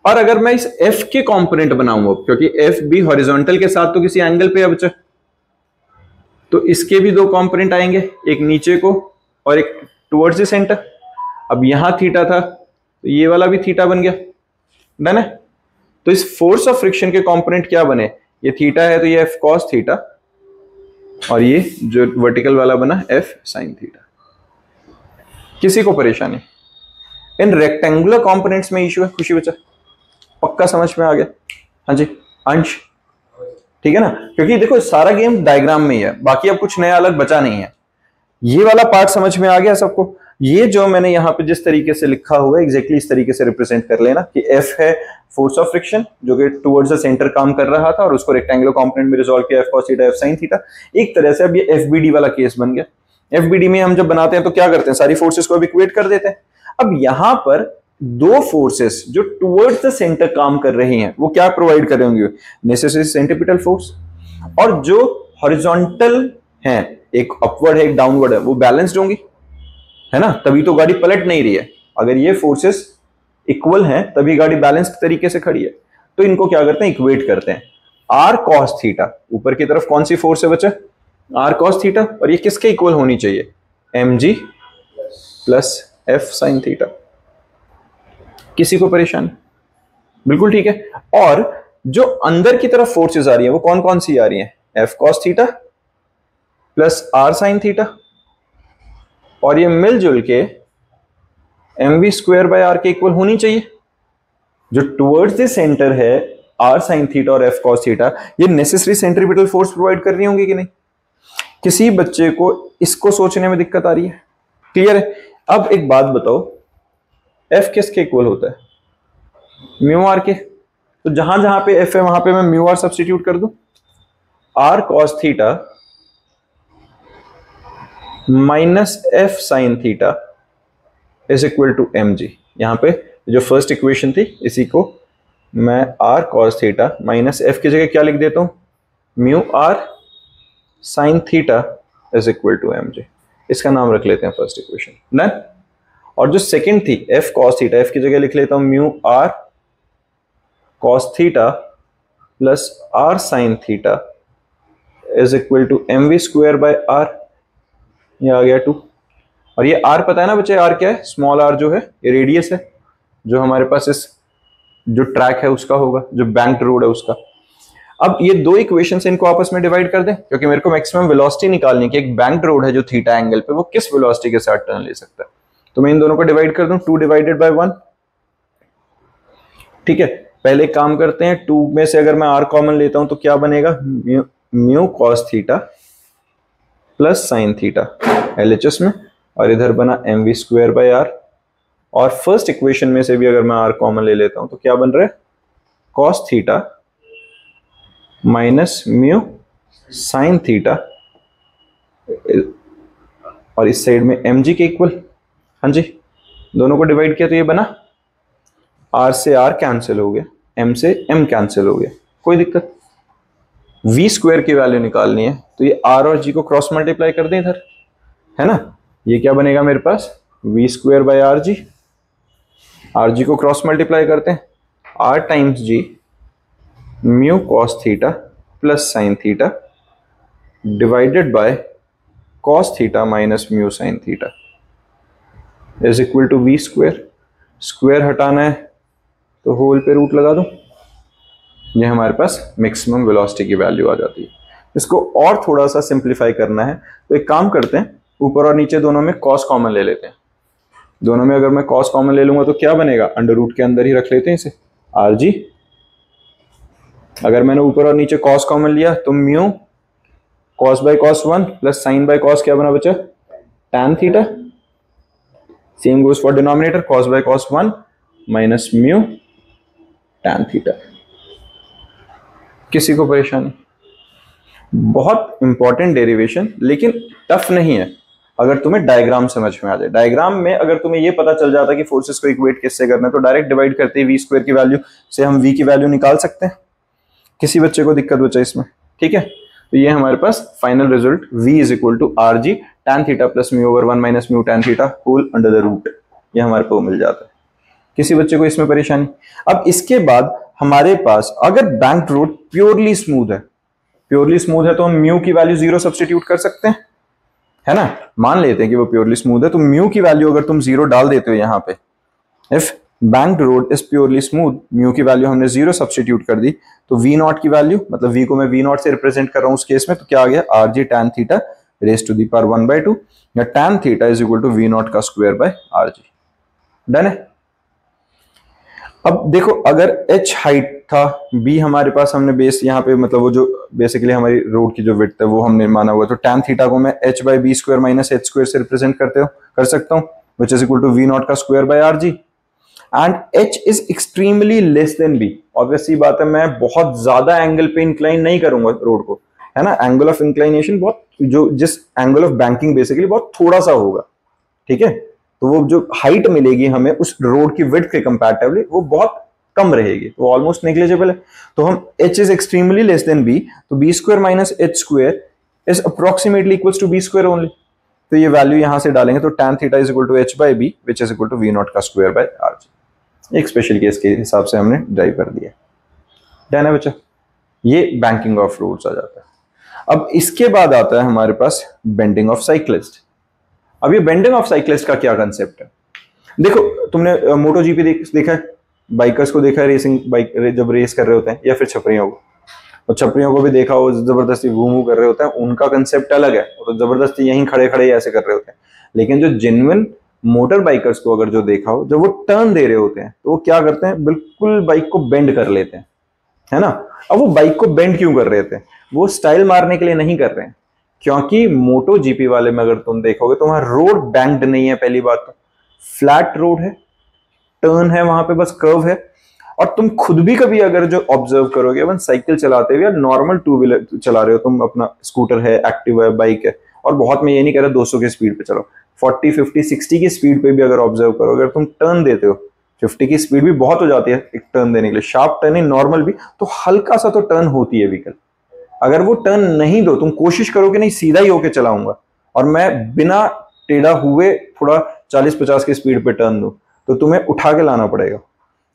और अगर मैं इस एफ के कंपोनेंट बनाऊंगा, क्योंकि एफ भी हॉरिजॉन्टल के साथ तो किसी एंगल पे है बच्चा, तो इसके भी 2 कंपोनेंट आएंगे, एक नीचे को और एक टुवर्ड्स द सेंटर। अब यहां थीटा था तो ये वाला भी थीटा बन गया, डन है? तो इस फोर्स ऑफ फ्रिक्शन के कंपोनेंट क्या बने, ये थीटा है तो ये एफ कॉस थीटा, और ये जो वर्टिकल वाला बना एफ साइन थीटा। किसी को परेशानी? इन रेक्टेंगुलर कंपोनेंट्स में इशू है खुशी बच्चा? पक्का समझ में आ गया? हाँ जी अंश, ठीक है ना, क्योंकि देखो सारा गेम डायग्राम में ही है, बाकी अब कुछ नया अलग बचा नहीं है। ये वाला पार्ट समझ में आ गया सबको? ये जो मैंने यहाँ पे जिस तरीके से लिखा हुआ है एग्जैक्टली इस तरीके से रिप्रेजेंट कर लेना कि F है फोर्स ऑफ फ्रिक्शन जो कि टुवर्ड्स द सेंटर काम कर रहा था और उसको रेक्टेंगुलर कंपोनेंट में रिजॉल्व किया F cos theta F sin theta. एक तरह से अब ये FBD वाला केस बन गया। FBD में हम जब बनाते हैं तो क्या करते हैं, सारी फोर्सेस को अब इक्वेट कर देते हैं। अब यहां पर दो फोर्सेस जो टुवर्ड्स द सेंटर काम कर रही हैं वो क्या प्रोवाइड कर रहे होंगे, नेसेसरी सेंट्रीपिटल फोर्स, और जो हॉरिजॉन्टल है एक अपवर्ड है एक डाउनवर्ड है वो बैलेंस्ड होंगी, है ना, तभी तो गाड़ी पलट नहीं रही है। अगर ये फोर्सेस इक्वल हैं तभी गाड़ी बैलेंस्ड तरीके से खड़ी है। तो इनको क्या करते हैं, इक्वेट करते हैं। आर कॉस थीटा, ऊपर की तरफ कौन सी फोर्स है बच्चे, आर कॉस थीटा, और ये किसके इक्वल होनी चाहिए, mg plus f sin theta. किसी को परेशानी? बिल्कुल ठीक है। और जो अंदर की तरफ फोर्सेस आ रही है वो कौन कौन सी आ रही है, f cos theta plus r sin theta, और ये मिलजुल के mv स्क्वायर बाय r के इक्वल होनी चाहिए। जो टुवर्ड्स द सेंटर है r sin थीटा और f cos थीटा, ये नेसेसरी सेंट्रीपिटल फोर्स प्रोवाइड कर रही होंगी कि नहीं? किसी बच्चे को इसको सोचने में दिक्कत आ रही है? क्लियर है? अब एक बात बताओ, f किसके इक्वल होता है, म्यू आर के। तो जहां जहां पे f है वहां पे मैं म्यू आर सब्स्टिट्यूट कर दूं, r cos theta minus f sin theta is equal to mg। यहां पे जो फर्स्ट इक्वेशन थी इसी को मैं r cos theta minus f की जगह क्या लिख देता हूं, mu r sin theta is equal to mg। इसका नाम रख लेते हैं फर्स्ट इक्वेशन, डन। और जो सेकंड थी f cos थीटा, f की जगह लिख लेता हूं mu r cos theta plus r sin theta is equal to mv square by r। ये आ गया 2। और ये r पता है ना बच्चे, r क्या है, स्मॉल r जो है ये रेडियस है जो हमारे पास इस जो ट्रैक है उसका होगा, जो बैंक्ड रोड है उसका। अब ये दो इक्वेशन से इनको आपस में डिवाइड कर दें, क्योंकि मेरे को मैक्सिमम वेलोसिटी निकालनी है कि एक बैंक्ड रोड है जो थीटा एंगल पे वो किस वेलोसिटी के साथ टर्न ले सकता है। तो मैं इन दोनों को डिवाइड कर दूं, 2 डिवाइडेड बाय 1। ठीक है, पहले काम करते हैं, 2 में से अगर मैं r कॉमन लेता हूं तो क्या बनेगा, mu cos theta plus sin theta LHS में, और इधर बना mv स्क्वायर बाय r। और फर्स्ट इक्वेशन में से भी अगर मैं r कॉमन ले लेता हूं तो क्या बन रहा है, cos theta minus mu sin theta, और इस साइड में mg के इक्वल। हाँ जी, दोनों को डिवाइड किया तो ये बना, r से r कैंसिल हो गया, m से m कैंसिल हो गया, कोई दिक्कत। v स्क्वायर की वैल्यू निकालनी है तो ये r और g को क्रॉस मल्टीप्लाई कर दें इधर, है ना। ये क्या बनेगा मेरे पास, v square by R G, R G को क्रॉस मल्टीप्लाई करते हैं, r times g mu cos theta plus sin theta divided by cos theta minus mu sin theta is equal to v square. Square हटाना है तो whole पे root लगा दो, ये हमारे पास मैक्सिमम वेलोसिटी की वैल्यू आ जाती है। इसको और थोड़ा सा सिंप्लीफाई करना है तो एक काम करते हैं, ऊपर और नीचे दोनों में cos कॉमन ले लेते हैं। दोनों में अगर मैं cos कॉमन ले लूंगा तो क्या बनेगा, अंडर रूट के अंदर ही रख लेते हैं इसे, आर जी। अगर मैंने ऊपर और नीचे cos कॉमन लिया तो mu cos by cos 1 plus sine by cos क्या बना बचा, tan theta. Same goes for denominator, cos by cos 1 minus mu tan theta. किसी को परेशानी? बहुत इंपॉर्टेंट डेरिवेशन, लेकिन टफ नहीं है अगर तुम्हें डायग्राम समझ में आ जाए। डायग्राम में अगर तुम्हें ये पता चल जाता कि फोर्सेस को इक्वेट किससे करना है तो डायरेक्ट डिवाइड करते ही v स्क्वायर की वैल्यू से हम v की वैल्यू निकाल सकते हैं। किसी बच्चे को दिक्कत बचा इसमें? ठीक है, तो ये हमारे पास final result v is equal to R G tan theta plus mu over 1 minus mu tan theta whole under the root, ये हमारे को मिल जाता है। किसी बच्चे को इसमें परेशानी? अब इसके बाद हमारे पास अगर बैंक्ड रोड प्योरली स्मूथ है, प्योरली स्मूथ है तो हम म्यू की वैल्यू 0 सब्स्टिट्यूट कर सकते हैं, है ना। मान लेते हैं कि वो प्योरली स्मूथ है तो म्यू की वैल्यू अगर तुम 0 डाल देते हो यहाँ पे, if banked road is purely smooth, mu की वैल्यू हमने 0 सब्स्टिट्यूट कर दी तो वी नॉट की वैल्यू, मतलब वी को मैं वी नॉट से रिप्रेजेंट कर रहा हूं उस केस में, तो क्या आ गया, R G tan theta raise to the power 1/2 या tan theta is equal to V naught का square by R G. Done है। अब देखो अगर h हाइट था, b हमारे पास हमने बेस यहाँ पे मतलब वो जो बेसिकली हमारी रोड की जो विड्थ है वो हमने माना हुआ, तो tan थीटा को मैं h by B square minus H square से रिप्रेजेंट कर सकता हूँ, which is equal to V naught का square by R G, and h is extremely less than b। Obvious सी बात है, मैं बहुत ज्यादा एंगल पे इंक्लाइन नहीं करूंगा रोड को, है ना, एंगल ऑफ इंक्लाइनेशन बहुत जो जिस एंगल ऑफ बैंकिंग बेसिकली बहुत थोड़ा सा होगा, ठीक है, तो वो जो हाइट मिलेगी हमें उस रोड की विड्थ के कंपैरेटिवली वो बहुत कम रहेगी, वो ऑलमोस्ट नेग्लिजिबल है। तो हम h is extremely less than b, तो b square minus H square is approximately equals to b square only, तो ये वैल्यू यहां से डालेंगे तो tan theta is equal to h by b which is equal to v not का square by r जी। एक special case के हिसाब से हमने ड्राइव कर दिया, डन है बच्चा। ये बैंकिंग ऑफ रोड्स आ जाता है। अब इसके बाद आता है हमारे पास बेंडिंग ऑफ साइक्लिस्ट। अब ये बेंडिंग ऑफ साइक्लिस्ट का क्या कंसेप्ट है, देखो तुमने मोटो जीपी देखा है, बाइकर्स को देखा है रेसिंग बाइक जब रेस कर रहे होते हैं, या फिर छपरियों को, और छपरियों को भी देखा हो जबरदस्ती घूम कर रहे होते हैं, उनका कंसेप्ट अलग है, वो तो जबरदस्ती यहीं खड़े खड़े ऐसे कर रहे होते हैं। लेकिन जो जेन्युइन मोटर बाइकर्स को अगर जो देखा हो, जब वो टर्न दे रहे होते हैं तो वो क्या करते हैं, बिल्कुल बाइक को बेंड कर लेते हैं, है ना। अब वो बाइक को बेंड क्यों कर रहे थे, वो स्टाइल मारने के लिए नहीं कर रहे हैं, क्योंकि मोटो जीपी वाले में अगर तुम देखोगे तो वहां रोड बैंक्ड नहीं है, पहली बात तो फ्लैट रोड है, टर्न है वहां पे, बस कर्व है। और तुम खुद भी कभी अगर जो ऑब्जर्व करोगे, वन साइकिल चलाते हुए या नॉर्मल टू व्हीलर चला रहे हो, तुम अपना स्कूटर है, एक्टिवा है, बाइक है, और बहुत मैं ये नहीं कह रहा 200 की स्पीड पे चलो, 40 50 60 की स्पीड पे भी अगर ऑब्जर्व करोगे, अगर तुम टर्न देते हो, 50 की स्पीड भी बहुत हो जाती है एक टर्न देने के लिए, शार्प टर्निंग नॉर्मल भी, तो हल्का सा तो टर्न होती है व्हीकल। अगर वो टर्न नहीं दो, तुम कोशिश करोगे नहीं सीधा ही होके चलाऊंगा और मैं बिना टेढ़ा हुए थोड़ा 40-50 की स्पीड पे टर्न दूं, तो तुम्हें उठा के लाना पड़ेगा,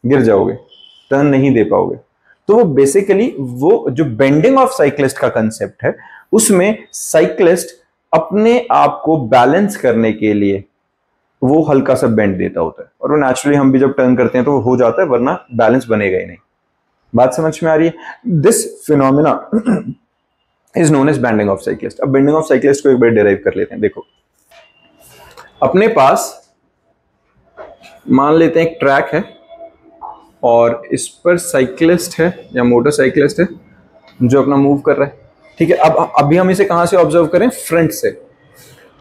गिर जाओगे, टर्न नहीं दे पाओगे। तो वो बेसिकली वो जो बेंडिंग ऑफ साइक्लिस्ट का कंसेप्ट है, उसमें साइक्लिस्ट अपने आप को बैलेंस करने के लिए वो हल्का सा बेंड देता होता है, और वो नेचुरली हम भी जब टर्न करते हैं तो वो हो जाता है, वरना बैलेंस बनेगा ही नहीं। बात समझ में आ रही है? This phenomena is known as bending of cyclist. अब बेंडिंग ऑफ साइक्लिस्ट को एक बार डिराइव कर लेते हैं। देखो अपने पास मान लेते हैं एक ट्रैक है और इस पर साइक्लिस्ट है या मोटरसाइक्लिस्ट है जो अपना मूव कर रहा है, ठीक है। अब अभी हम इसे कहां से ऑब्जर्व करें, फ्रंट से।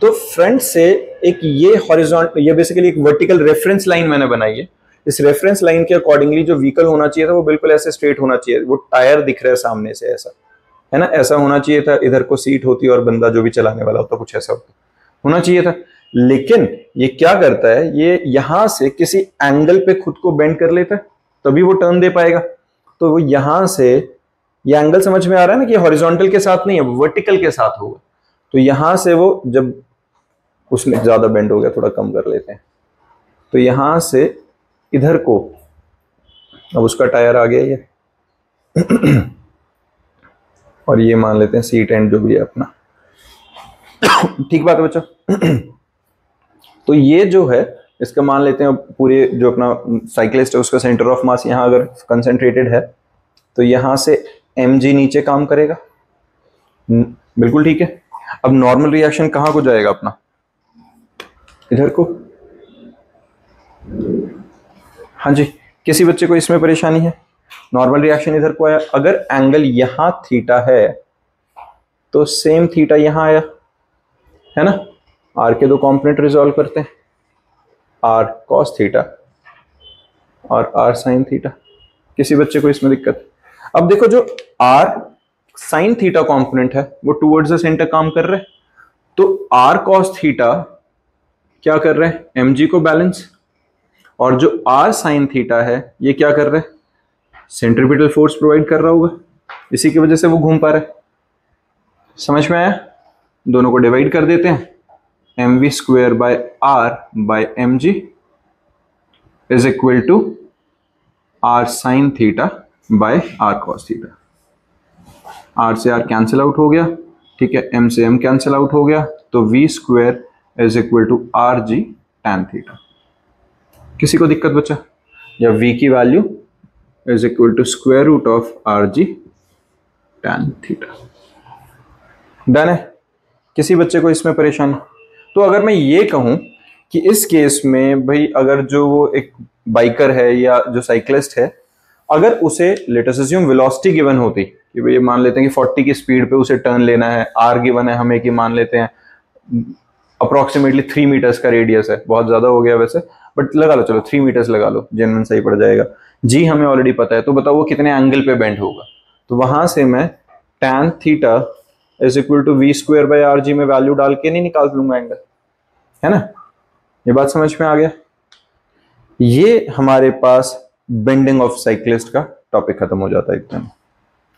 तो फ्रंट से एक ये हॉरिजॉन्टल, ये बेसिकली एक वर्टिकल रेफरेंस लाइन मैंने बनाई है। इस रेफरेंस लाइन के अकॉर्डिंगली जो व्हीकल होना चाहिए था वो बिल्कुल ऐसे स्ट्रेट होना चाहिए, वो टायर दिख रहा है सामने से, ऐसा है ना, ऐसा होना चाहिए था। इधर को सीट होती और बंदा जो भी चलाने वाला होता कुछ ऐसा होना चाहिए था। लेकिन ये क्या करता है, ये यहां से किसी एंगल पे खुद को बेंड कर लेता है, तभी वो टर्न दे पाएगा। तो वो यहां से, ये एंगल समझ में आ रहा है ना कि हॉरिजॉन्टल के साथ नहीं है, वर्टिकल के साथ होगा। तो यहां से वो, जब उसमें ज्यादा बेंड हो गया, थोड़ा कम कर लेते हैं, तो यहां से इधर को, अब उसका टायर आ गया ये और ये मान लेते हैं सीट एंड जो भी है अपना ठीक बात है बच्चों तो ये जो है इसका मान लेते हैं पूरे जो अपना साइक्लिस्ट है उसका सेंटर ऑफ मास यहाँ अगर कंसेंट्रेटेड है, तो यहां से mg नीचे काम करेगा, बिल्कुल ठीक है। अब नॉर्मल रिएक्शन कहां को जाएगा अपना, इधर को। हाँ जी, किसी बच्चे को इसमें परेशानी है, नॉर्मल रिएक्शन इधर को आया। अगर एंगल यहां थीटा है तो सेम थीटा यहां आया, है ना। आर के दो कंपोनेंट रिजॉल्व करते हैं, आर कॉस थीटा और आर साइन थीटा। किसी बच्चे को इसमें दिक्कत? अब देखो जो आर साइन थीटा कंपोनेंट है वो टुवर्ड्स द सेंटर काम कर रहे हैं, तो आर कॉस थीटा क्या कर रहे हैं, mg को बैलेंस, और जो आर साइन थीटा है ये क्या कर रहे हैं, सेंट्रीपिटल फोर्स प्रोवाइड कर रहा होगा, इसी की वजह से वो घूम पा रहा है। समझ में आया? दोनों को डिवाइड कर देते हैं, mv square by r by mg is equal to r sine theta by r cos theta. r से r कैंसिल आउट हो गया, ठीक है, m से m कैंसिल आउट हो गया, तो v square is equal to R G tan theta. किसी को दिक्कत बच्चा? या v की value is equal to square root of R G tan theta. Done है? किसी बच्चे को इसमें परेशानी? तो अगर मैं ये कहूं कि इस केस में भाई अगर जो वो एक बाइकर है या जो साइक्लिस्ट है, अगर उसे let us assume velocity given होती कि भाई मान लेते हैं कि 40 की स्पीड पे उसे टर्न लेना है, आर गिवन है हमें कि मान लेते हैं अप्रोक्सीमेटली 3 मीटर्स का रेडियस है, बहुत ज्यादा हो गया वैसे, बट लगा लो, चलो 3 मीटर्स लगा लो, जेन्युइन सही पड़ जाएगा। जी हमें ऑलरेडी पता है, तो बताओ वो कितने एंगल पे बेंड होगा। तो वहां से मैं tan theta is equal to V square by R G में वैल्यू डाल के नहीं निकाल लूंगा एंगल, है ना। ये बात समझ में आ गया। ये हमारे पास बेंडिंग ऑफ साइक्लिस्ट का टॉपिक खत्म हो जाता है एकदम।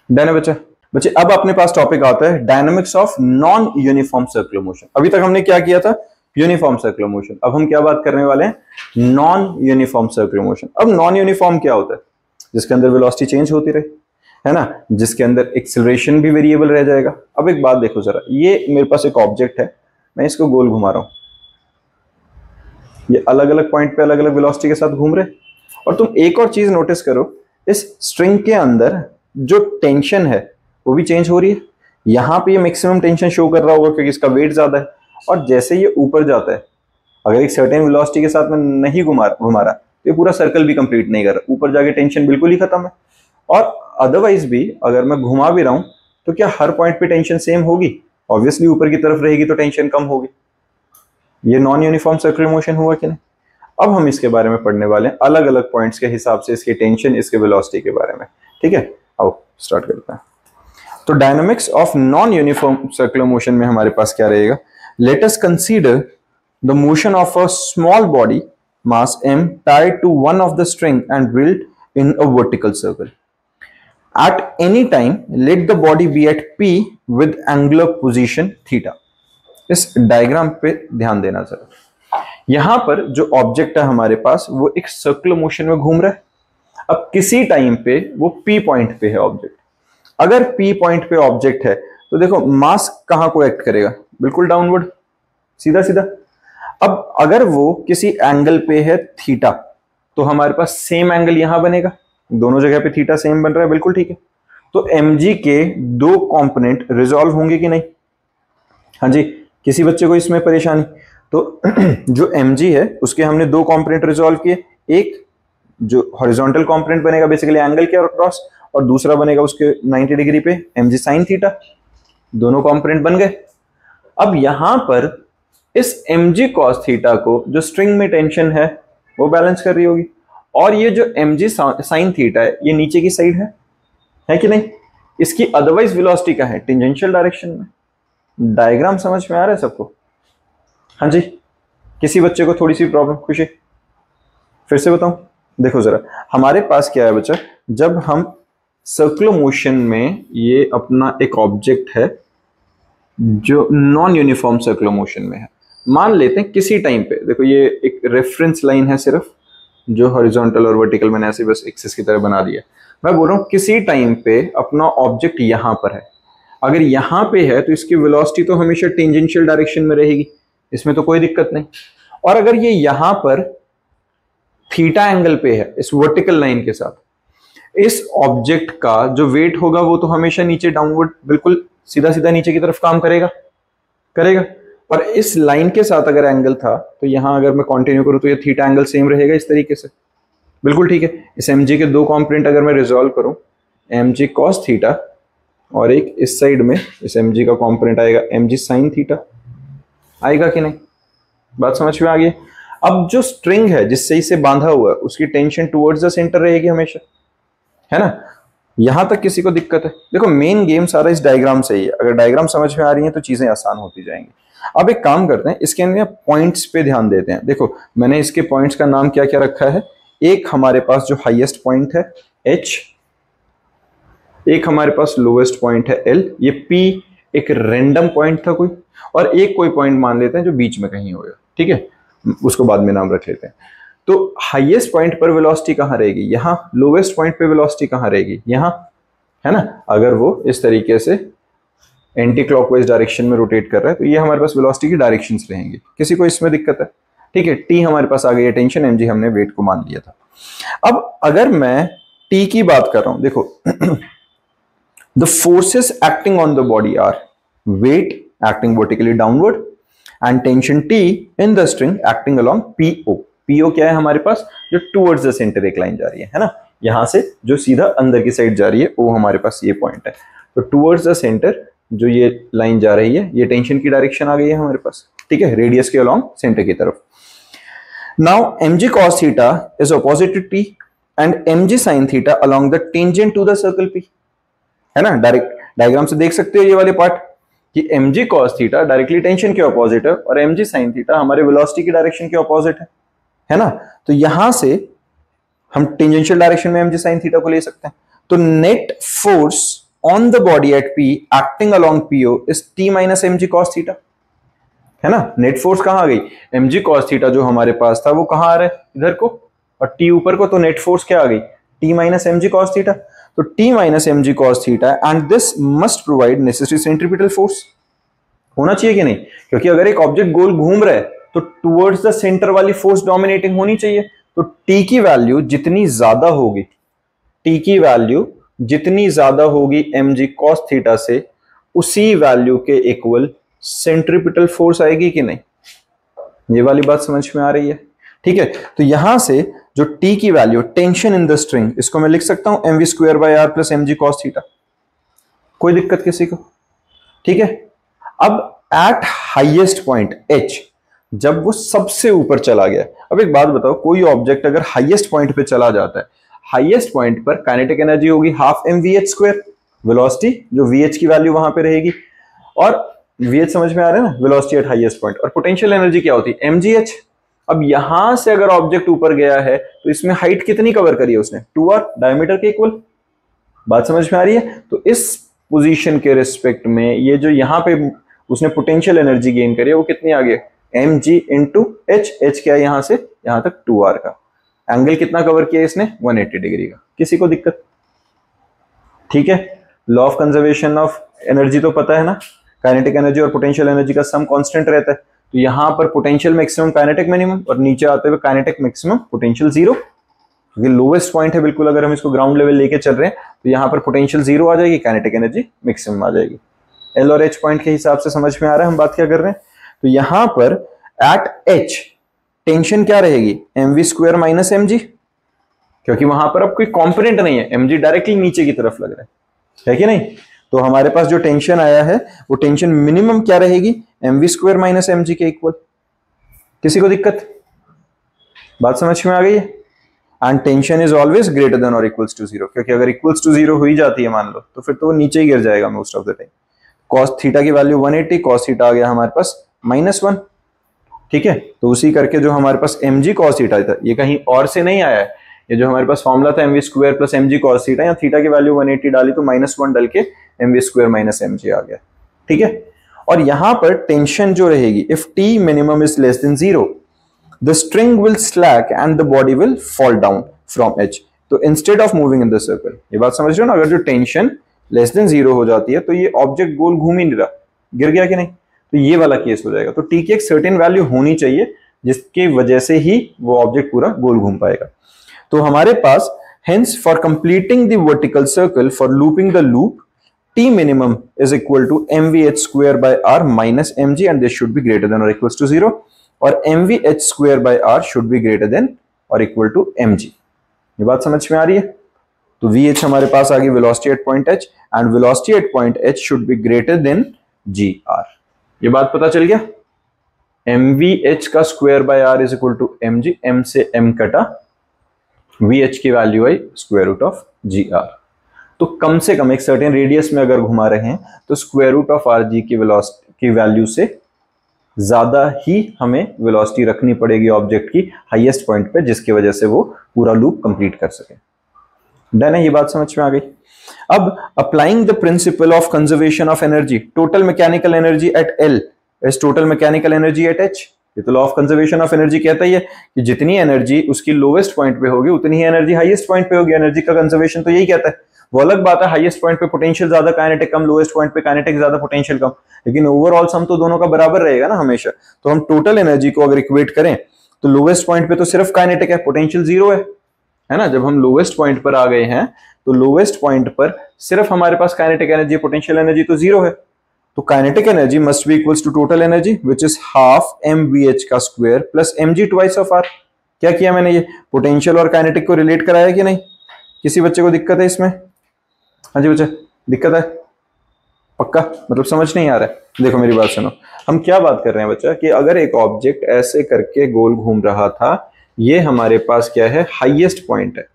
डन है बच्चे। बच्चे अब अपने पास टॉपिक आता है dynamics of non uniform circular motion. अभी तक हमने क्या किया था, यूनिफॉर्म सर्कुलर मोशन। अब हम क्या बात करने वाले हैं, नॉन यूनिफॉर्म सर्कुलर मोशन। अब नॉन यूनिफॉर्म क्या होता है, जिसके अंदर वेलोसिटी चेंज होती रहे, है ना, जिसके अंदर एक्सेलरेशन भी वेरिएबल रह जाएगा। अब एक बात देखो जरा, ये मेरे पास एक ऑब्जेक्ट है, मैं इसको गोल घुमा रहा हूं, ये अलग अलग पॉइंट पे अलग अलग वेलोसिटी के साथ घूम रहे। और तुम एक और चीज नोटिस करो, इस स्ट्रिंग के अंदर जो टेंशन है वो भी चेंज हो रही है। यहां पे ये मैक्सिमम टेंशन शो कर रहा होगा क्योंकि इसका वेट ज्यादा है, और जैसे ये ऊपर जाता है, अगर एक सर्टेन वेलोसिटी के साथ में नहीं घुमा रहा तो ये पूरा सर्कल भी कंप्लीट नहीं कर रहा, ऊपर जाके टेंशन बिल्कुल ही खत्म है। और अदरवाइज भी अगर मैं घुमा भी रहा हूं तो क्या हर पॉइंट पे टेंशन सेम होगी? ऑब्वियसली ऊपर की तरफ रहेगी तो टेंशन कम होगी। ये नॉन यूनिफॉर्म सर्कुलर मोशन हुआ कि नहीं। अब हम इसके बारे में पढ़ने वाले हैं, अलग अलग पॉइंट्स के हिसाब से इसके टेंशन, इसके वेलोसिटी के बारे में। ठीक है, आओ स्टार्ट करते हैं। तो dynamics of non uniform circular motion में हमारे पास क्या रहेगा, late us consider the motion of a small body mass m tied to one of the string and drilled in a vertical circle. At any time, let the body be at P with angular position theta. इस diagram पे ध्यान देना जरा। यहां पर जो object है हमारे पास वो एक सर्कुलर मोशन में घूम रहा है। अब किसी टाइम पे वो P पॉइंट पे है ऑब्जेक्ट। अगर P पॉइंट पे ऑब्जेक्ट है तो देखो मास कहां को एक्ट करेगा, बिल्कुल डाउनवर्ड, सीधा सीधा। अब अगर वो किसी एंगल पे है थीटा तो हमारे पास सेम एंगल यहां बनेगा, दोनों जगह पे थीटा सेम बन रहा है, बिल्कुल ठीक है। तो mg के दो कंपोनेंट रिजॉल्व होंगे कि नहीं? हाँ जी, किसी बच्चे को इसमें परेशानी? तो जो mg है उसके हमने दो कंपोनेंट रिजॉल्व किए, एक जो हॉरिजॉन्टल कंपोनेंट बनेगा बेसिकली एंगल के क्रॉस, और दूसरा बनेगा उसके 90 डिग्री पे mg sin थीटा, दोनों कंपोनेंट बन गए। अब यहां पर इस mg cos थीटा को जो स्ट्रिंग में टेंशन है वो बैलेंस कर रही होगी, और ये जो mg sin थीटा है ये नीचे की साइड है कि नहीं? इसकी अदरवाइज वेलोसिटी का है टेंजेंशियल डायरेक्शन में। डायग्राम समझ में आ रहा है सबको? हाँ जी, किसी बच्चे को थोड़ी सी प्रॉब्लम? खुशी फिर से बताऊं, देखो जरा, हमारे पास क्या है बच्चा, जब हम सर्कुलर मोशन में ये अपना एक ऑब्जेक्ट है जो नॉन यूनिफॉर्म सर्कुलर मोशन में है, मान लेते हैं किसी टाइम पे, देखो ये एक रेफरेंस लाइन है सिर्फ, जो हॉरिजॉन्टल और वर्टिकल मैंने ऐसे बस एक्सिस की तरह बना दिया। मैं बोल रहा हूँ किसी टाइम पे अपना ऑब्जेक्ट यहां पर है, अगर यहां पे है तो इसकी वेलोसिटी तो हमेशा टेंजेंशियल डायरेक्शन में रहेगी, इसमें तो कोई दिक्कत नहीं। और अगर ये यहां पर थीटा एंगल पे है इस वर्टिकल लाइन के साथ, इस ऑब्जेक्ट का जो वेट होगा वो तो हमेशा नीचे डाउनवर्ड, बिल्कुल सीधा सीधा नीचे की तरफ काम करेगा। और इस लाइन के साथ अगर एंगल था तो यहां अगर मैं कंटिन्यू करूं तो ये थीटा एंगल सेम रहेगा इस तरीके से, बिल्कुल ठीक है। इस mg के दो कंपोनेंट अगर मैं रिजॉल्व करूं, mg cos थीटा, और एक इस साइड में इस mg का कंपोनेंट आएगा mg sin थीटा, आएगा कि नहीं? बात समझ में आ गई? अब जो स्ट्रिंग है जिससे इसे बांधा हुआ है उसकी टेंशन टुवर्ड्स द सेंटर रहेगी हमेशा, है ना। यहां तक किसी को दिक्कत है? देखो मेन गेम सारा इस डायग्राम से ही है, अगर डायग्राम समझ में आ रही है तो चीजें आसान होती जाएंगी। अब एक काम करते हैं, इसके अंदर पॉइंट्स पे ध्यान देते हैं। देखो मैंने इसके पॉइंट्स का नाम क्या क्या रखा है, एक हमारे पास जो हाईएस्ट पॉइंट है H, एक हमारे पास लोवेस्ट पॉइंट है L, ये P एक रैंडम पॉइंट था कोई, और एक कोई पॉइंट मान लेते हैं जो बीच में कहीं होगा, ठीक है, उसको बाद में नाम रख लेते हैं। तो हाईएस्ट पॉइंट पर वेलोसिटी कहां रहेगी? यहां। लोवेस्ट पॉइंट पे वेलोसिटी कहां रहेगी? यहां, है ना। अगर वो इस तरीके से एंटी क्लॉकवाइज डायरेक्शन में रोटेट कर रहा है तो ये हमारे पास वेलोसिटी की डायरेक्शंस रहेंगी। किसी को इसमें दिक्कत है? ठीक है, टी हमारे पास आ गई है टेंशन, mg हमने वेट को मान लिया था। अब अगर मैं टी की बात कर रहा हूं, देखो the forces acting on the body are weight acting vertically downward and tension T in the string acting along PO। PO क्या है हमारे पास, जो टुवर्ड्स द सेंटर एक लाइन जा रही है ना, यहां से जो सीधा अंदर की साइड जा रही है वो हमारे पास ये पॉइंट है। तो टुवर्ड्स द सेंटर जो ये लाइन जा रही है, ये टेंशन की डायरेक्शन आ गई है हमारे पास, ठीक है, रेडियस के अलोंग सेंटर की तरफ। Now mg cos theta is opposite to T and mg sin theta along the tangent to the circle P, है ना। डायरेक्ट डायग्राम से देख सकते हो ये वाले पार्ट कि mg cos theta directly tension के ऑपोजिट है और mg sin थीटा हमारे वेलोसिटी की डायरेक्शन के ऑपोजिट है ना। तो यहां से हम टेंजेंशियल डायरेक्शन में mg sin थीटा को ले सकते हैं। तो net force on the body at P acting along PO is T minus mg cos theta, है ना। नेट फोर्स कहां आ गई, mg cos थीटा जो हमारे पास था वो कहां आ रहा है, इधर को, और T ऊपर को, तो नेट फोर्स क्या आ गई, T minus mg cos theta. तो T minus mg cos theta and this must provide necessary centripetal force, होना चाहिए कि नहीं, क्योंकि अगर एक ऑब्जेक्ट गोल घूम रहा है तो टुवर्ड्स द सेंटर वाली फोर्स डोमिनेटिंग होनी चाहिए। तो T की वैल्यू जितनी ज्यादा होगी, T की वैल्यू जितनी ज्यादा होगी mg cos थीटा से, उसी वैल्यू के इक्वल सेंट्रीपिटल फोर्स आएगी कि नहीं, ये वाली बात समझ में आ रही है, ठीक है। तो यहां से जो T की value tension in the string, इसको मैं लिख सकता हूं mv square by r plus mg cos theta, कोई दिक्कत किसी को, ठीक है। अब एट हाईएस्ट पॉइंट H, जब वो सबसे ऊपर चला गया, अब एक बात बताओ, कोई ऑब्जेक्ट अगर हाईएस्ट पॉइंट पे चला जाता है, हाईएस्ट पॉइंट पर काइनेटिक एनर्जी होगी हाफ mvh स्क्वायर, वेलोसिटी जो vh की वैल्यू वहां पे रहेगी, और vh समझ में आ रहा है ना, वेलोसिटी एट हाईएस्ट पॉइंट, और पोटेंशियल एनर्जी क्या होती है mgh। अब यहां से अगर ऑब्जेक्ट ऊपर गया है तो इसमें हाइट कितनी कवर करी है उसने, 2r, डायमीटर के इक्वल, बात समझ में आ रही है। तो इस पोजीशन के रिस्पेक्ट में ये जो यहां पे उसने पोटेंशियल एनर्जी गेन करी है वो कितनी आ गई, mg इंटू h, h क्या है यहां से यहां तक 2r का, एंगल कितना कवर किया इसने, 180 डिग्री का, किसी को दिक्कत, ठीक है। Law of conservation of energy तो पता है ना, काइनेटिक एनर्जी और पोटेंशियल एनर्जी का सम कांस्टेंट रहता है। तो यहां पर पोटेंशियल मैक्सिमम काइनेटिक मिनिमम, और नीचे आते हुए काइनेटिक मैक्सिमम पोटेंशियल जीरो, क्योंकि लोवेस्ट पॉइंट है बिल्कुल, अगर हम इसको ग्राउंड लेवल लेके चल रहे हैं तो यहां पर पोटेंशियल जीरो आ जाएगी, काइनेटिक एनर्जी मैक्सिमम आ जाएगी। एल और एच पॉइंट के हिसाब से समझ में आ रहा है हम बात क्या कर रहे हैं। तो यहां पर एट एच टेंशन क्या रहेगी, mv स्क्वायर माइनस mg, क्योंकि वहां पर अब कोई कंपोनेंट नहीं है, mg डायरेक्टली नीचे की तरफ लग रहा है कि नहीं। तो हमारे पास जो टेंशन आया है वो टेंशन मिनिमम क्या रहेगी, mv स्क्वायर माइनस mg के इक्वल, किसी को दिक्कत, बात समझ में आ गई है। And tension is always greater than और इक्वल्स टू जीरो, क्योंकि अगर इक्वल्स टू जीरो हो ही जाती है मान लो, तो फिर तो वो नीचे ही गिर जाएगा most of the time. cos theta की वैल्यू 180, cos थीटा आ गया हमारे पास -1, ठीक है। तो उसी करके जो हमारे पास mg cos थीटा था, ये कहीं और से नहीं आया है, ये जो हमारे पास फॉर्मूला था mv square plus mg cos theta, या थीटा की वैल्यू 180 डाली तो -1 डाल के mv स्क्वायर माइनस mg आ गया, ठीक है। और यहां पर टेंशन जो रहेगी, if t minimum is less than 0 the string will slack and the body will fall down from h, तो instead of moving in the circle, ये बात समझ रहे हो ना, अगर जो टेंशन लेस देन 0 हो जाती है तो ये ऑब्जेक्ट गोल घूम ही नहीं रहा, गिर गया कि नहीं, तो ये वाला केस हो जाएगा। तो t की एक सर्टेन वैल्यू होनी चाहिए जिसकी वजह से ही वो ऑब्जेक्ट पूरा गोल घूम पाएगा। तो हमारे पास hence for completing the vertical circle for looping the loop t minimum is equal to mvh square by r minus mg and this should be greater than or equals to 0, और mvh square by r should be greater than or equal to mg, ये बात समझ में आ रही है। तो vh हमारे पास आ गई velocity at point h and velocity at point h should be greater than gr, ये बात पता चल गया। mvh का square by r is equal to mg, m से m कटा, vh की वैल्यू आई स्क्वायर रूट ऑफ gr। तो कम से कम एक सर्टेन रेडियस में अगर घुमा रहे हैं तो स्क्वायर रूट ऑफ rg की वेलोसिटी की वैल्यू से ज्यादा ही हमें वेलोसिटी रखनी पड़ेगी ऑब्जेक्ट की हाईएस्ट पॉइंट पे, जिसकी वजह से वो पूरा लूप कंप्लीट कर सके। डन है, ये बात समझ में आ गई। अब applying the principle of conservation of energy, total mechanical energy at L is total mechanical energy at H, ये तो law of conservation of energy कहता ही है कि जितनी एनर्जी उसकी लोवेस्ट पॉइंट पे होगी उतनी ही एनर्जी हाईएस्ट पॉइंट पे होगी। एनर्जी का कंजर्वेशन तो यही कहता है। वो अलग बात है हाईएस्ट पॉइंट पे पोटेंशियल ज्यादा काइनेटिक कम, लोएस्ट पॉइंट पे काइनेटिक ज्यादा पोटेंशियल कम, लेकिन ओवरऑल सम तो दोनों का बराबर रहेगा ना हमेशा। तो हम टोटल एनर्जी को अगर इक्वेट करें तो लोवेस्ट पॉइंट पे तो सिर्फ काइनेटिक है, पोटेंशियल जीरो है ना। जब हम लोवेस्ट पॉइंट पर आ गए हैं तो लोवेस्ट पॉइंट पर सिर्फ हमारे पास काइनेटिक एनर्जी, पोटेंशियल एनर्जी तो जीरो है। तो kinetic energy must be equals to total energy which is half mvh का square plus mg twice of R. क्या किया मैंने, ये पोटेंशियल और काइनेटिक को रिलेट कराया कि नहीं? किसी बच्चे को दिक्कत है इसमें? हाँ जी बच्चे, दिक्कत है? पक्का? मतलब समझ नहीं आ रहा है? देखो मेरी बात सुनो, हम क्या बात कर रहे हैं बच्चा कि अगर एक ऑब्जेक्ट ऐसे करके गोल घूम रहा था, ये हमारे पास क्या है, हाईएस्ट पॉइंट है।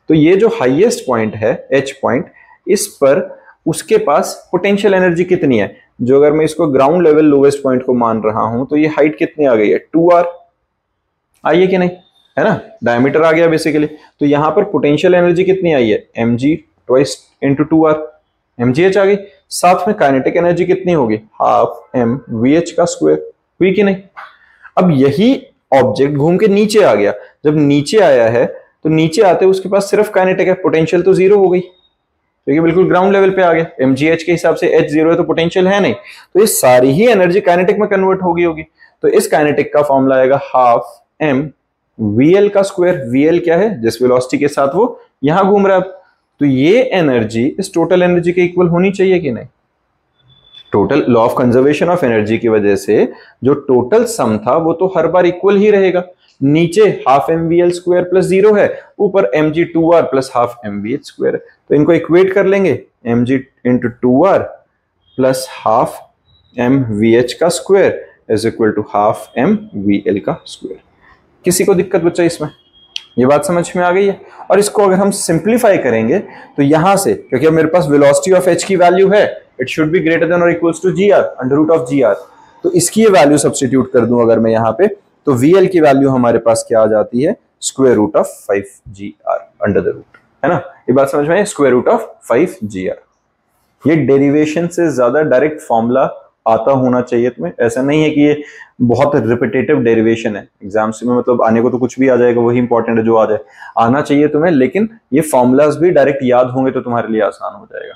तो ये जो हाईएस्ट पॉइंट है एच पॉइंट, इस पर उसके पास पोटेंशियल एनर्जी कितनी है? जो अगर मैं इसको ग्राउंड लेवल लोवेस्ट पॉइंट को मान रहा हूं तो ये हाइट कितनी आ गई है, 2r आई है कि नहीं, है ना, डायमीटर आ गया बेसिकली। तो यहां पर पोटेंशियल एनर्जी कितनी आई है, mg twice into 2r, mgh आ गई। साथ में काइनेटिक एनर्जी कितनी होगी, हाफ mvh का स्क्वायर, हुई कि नहीं? अब यही ऑब्जेक्ट घूम के नीचे आ गया, जब नीचे आया है तो नीचे आते उसके पास सिर्फ काइनेटिक है, पोटेंशियल तो जीरो हो गई, क्योंकि बिल्कुुल ग्राउंड लेवल पे आ गया। mgh के हिसाब से h जीरो है तो पोटेंशियल है नहीं, तो ये सारी ही एनर्जी काइनेटिक में कन्वर्ट होगी। तो इस काइनेटिक का फॉर्मूला आएगा हाफ m vl का स्क्वायर। vl क्या है, जिस वेलोसिटी के साथ वो यहां घूम रहा है, तो ये एनर्जी इस टोटल एनर्जी के इक्वल होनी चाहिए कि नहीं? Total law of conservation of energy की वजह से जो टोटल सम था वो तो हर बार इक्वल ही रहेगा। नीचे half mvl square plus zero है, ऊपर mg 2r plus half mvh square है, तो इनको इक्वेट कर लेंगे, mg into 2r plus half mvh का square is equal to half mvl का स्क्वायर। किसी को दिक्कत बच्चा इसमें? ये बात समझ में आ गई है? और इसको अगर हम सिंप्लीफाई करेंगे तो यहां से, क्योंकि अब मेरे पास वेलोसिटी ऑफ h की वैल्यू है, it should be greater than और equals to gr, under root of gr, तो इसकी ये वैल्यू सब्स्टिट्यूट कर दूं अगर मैं यहाँ पे, तो vl की वैल्यू हमारे पास क्या आ जाती है, square root of 5gr under the root, है ना? ये बात समझ में आई, स्क्वायर रूट ऑफ 5gr। ये डेरिवेशन से ज्यादा डायरेक्ट फॉर्मूला आता होना चाहिए तुम्हें, ऐसा नहीं है कि ये बहुत रिपीटेटिव डेरिवेशन है एग्जाम्स में, मतलब आने को तो कुछ भी आ जाएगा, वही इंपॉर्टेंट है जो आ जाए, आना चाहिए तुम्हें, लेकिन ये फॉर्मूलाज भी डायरेक्ट याद होंगे तो तुम्हारे लिए आसान हो जाएगा।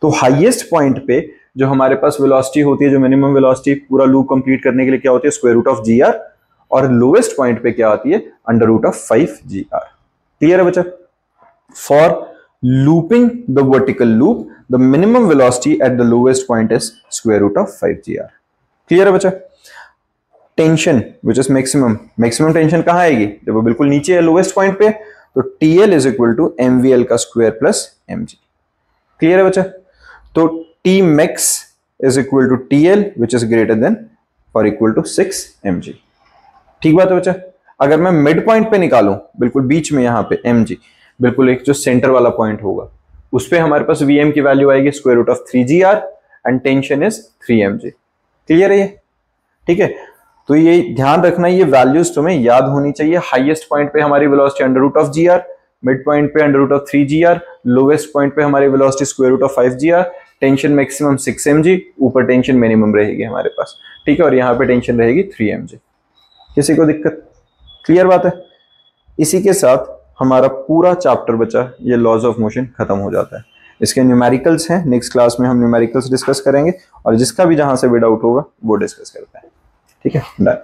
तो हाईएस्ट पॉइंट पे जो हमारे पास वेलोसिटी होती है, जो मिनिमम वेलोसिटी पूरा लूप कंप्लीट करने के लिए क्या होती है, स्क्वायर रूट ऑफ gr, और लोवेस्ट पॉइंट पे क्या आती है, under root of 5gr। Clear है बच्चा? For looping the vertical loop, the minimum velocity at the lowest point is square root of 5gr। Clear है बच्चा? Tension which is maximum tension कहां आएगी, जब वो बिल्कुल नीचे है लोवेस्ट पॉइंट पे, तो TL is equal to mvl का स्क्वायर प्लस mg। क्लियर है बच्चा? तो T max is equal to TL which is greater than or equal to 6 mg। ठीक बात है बच्चा? अगर मैं मिड पॉइंट पे निकालूं, बिल्कुल बीच में यहां पे mg, बिल्कुल एक जो सेंटर वाला पॉइंट होगा, उस पे हमारे पास Vm की वैल्यू आएगी square root of 3gr and tension is 3mg। Clear है ये? ठीक है, तो ये ध्यान रखना, ये वैल्यूज तुम्हें याद होनी चाहिए। हाईएस्ट पॉइंट पे हमारी velocity under root of gr, mid point पे under root of 3gr, lowest point पे हमारी velocity square root of 5gr, tension maximum 6mg, ऊपर टेंशन मिनिमम रहेगी हमारे पास, ठीक है, और यहाँ पे टेंशन रहेगी 3mg। किसी को दिक्कत? क्लियर बात है? इसी के साथ हमारा पूरा चैप्टर बचा, ये लॉज ऑफ मोशन खत्म हो जाता है। इसके न्यूमेरिकल्स हैं, नेक्स्ट क्लास में हम न्यूमेरिकल्स डिस्कस करेंगे, और जिसका भी जहां से भी डाउट होगा वो डिस्कस करते हैं। ठीक है, डन।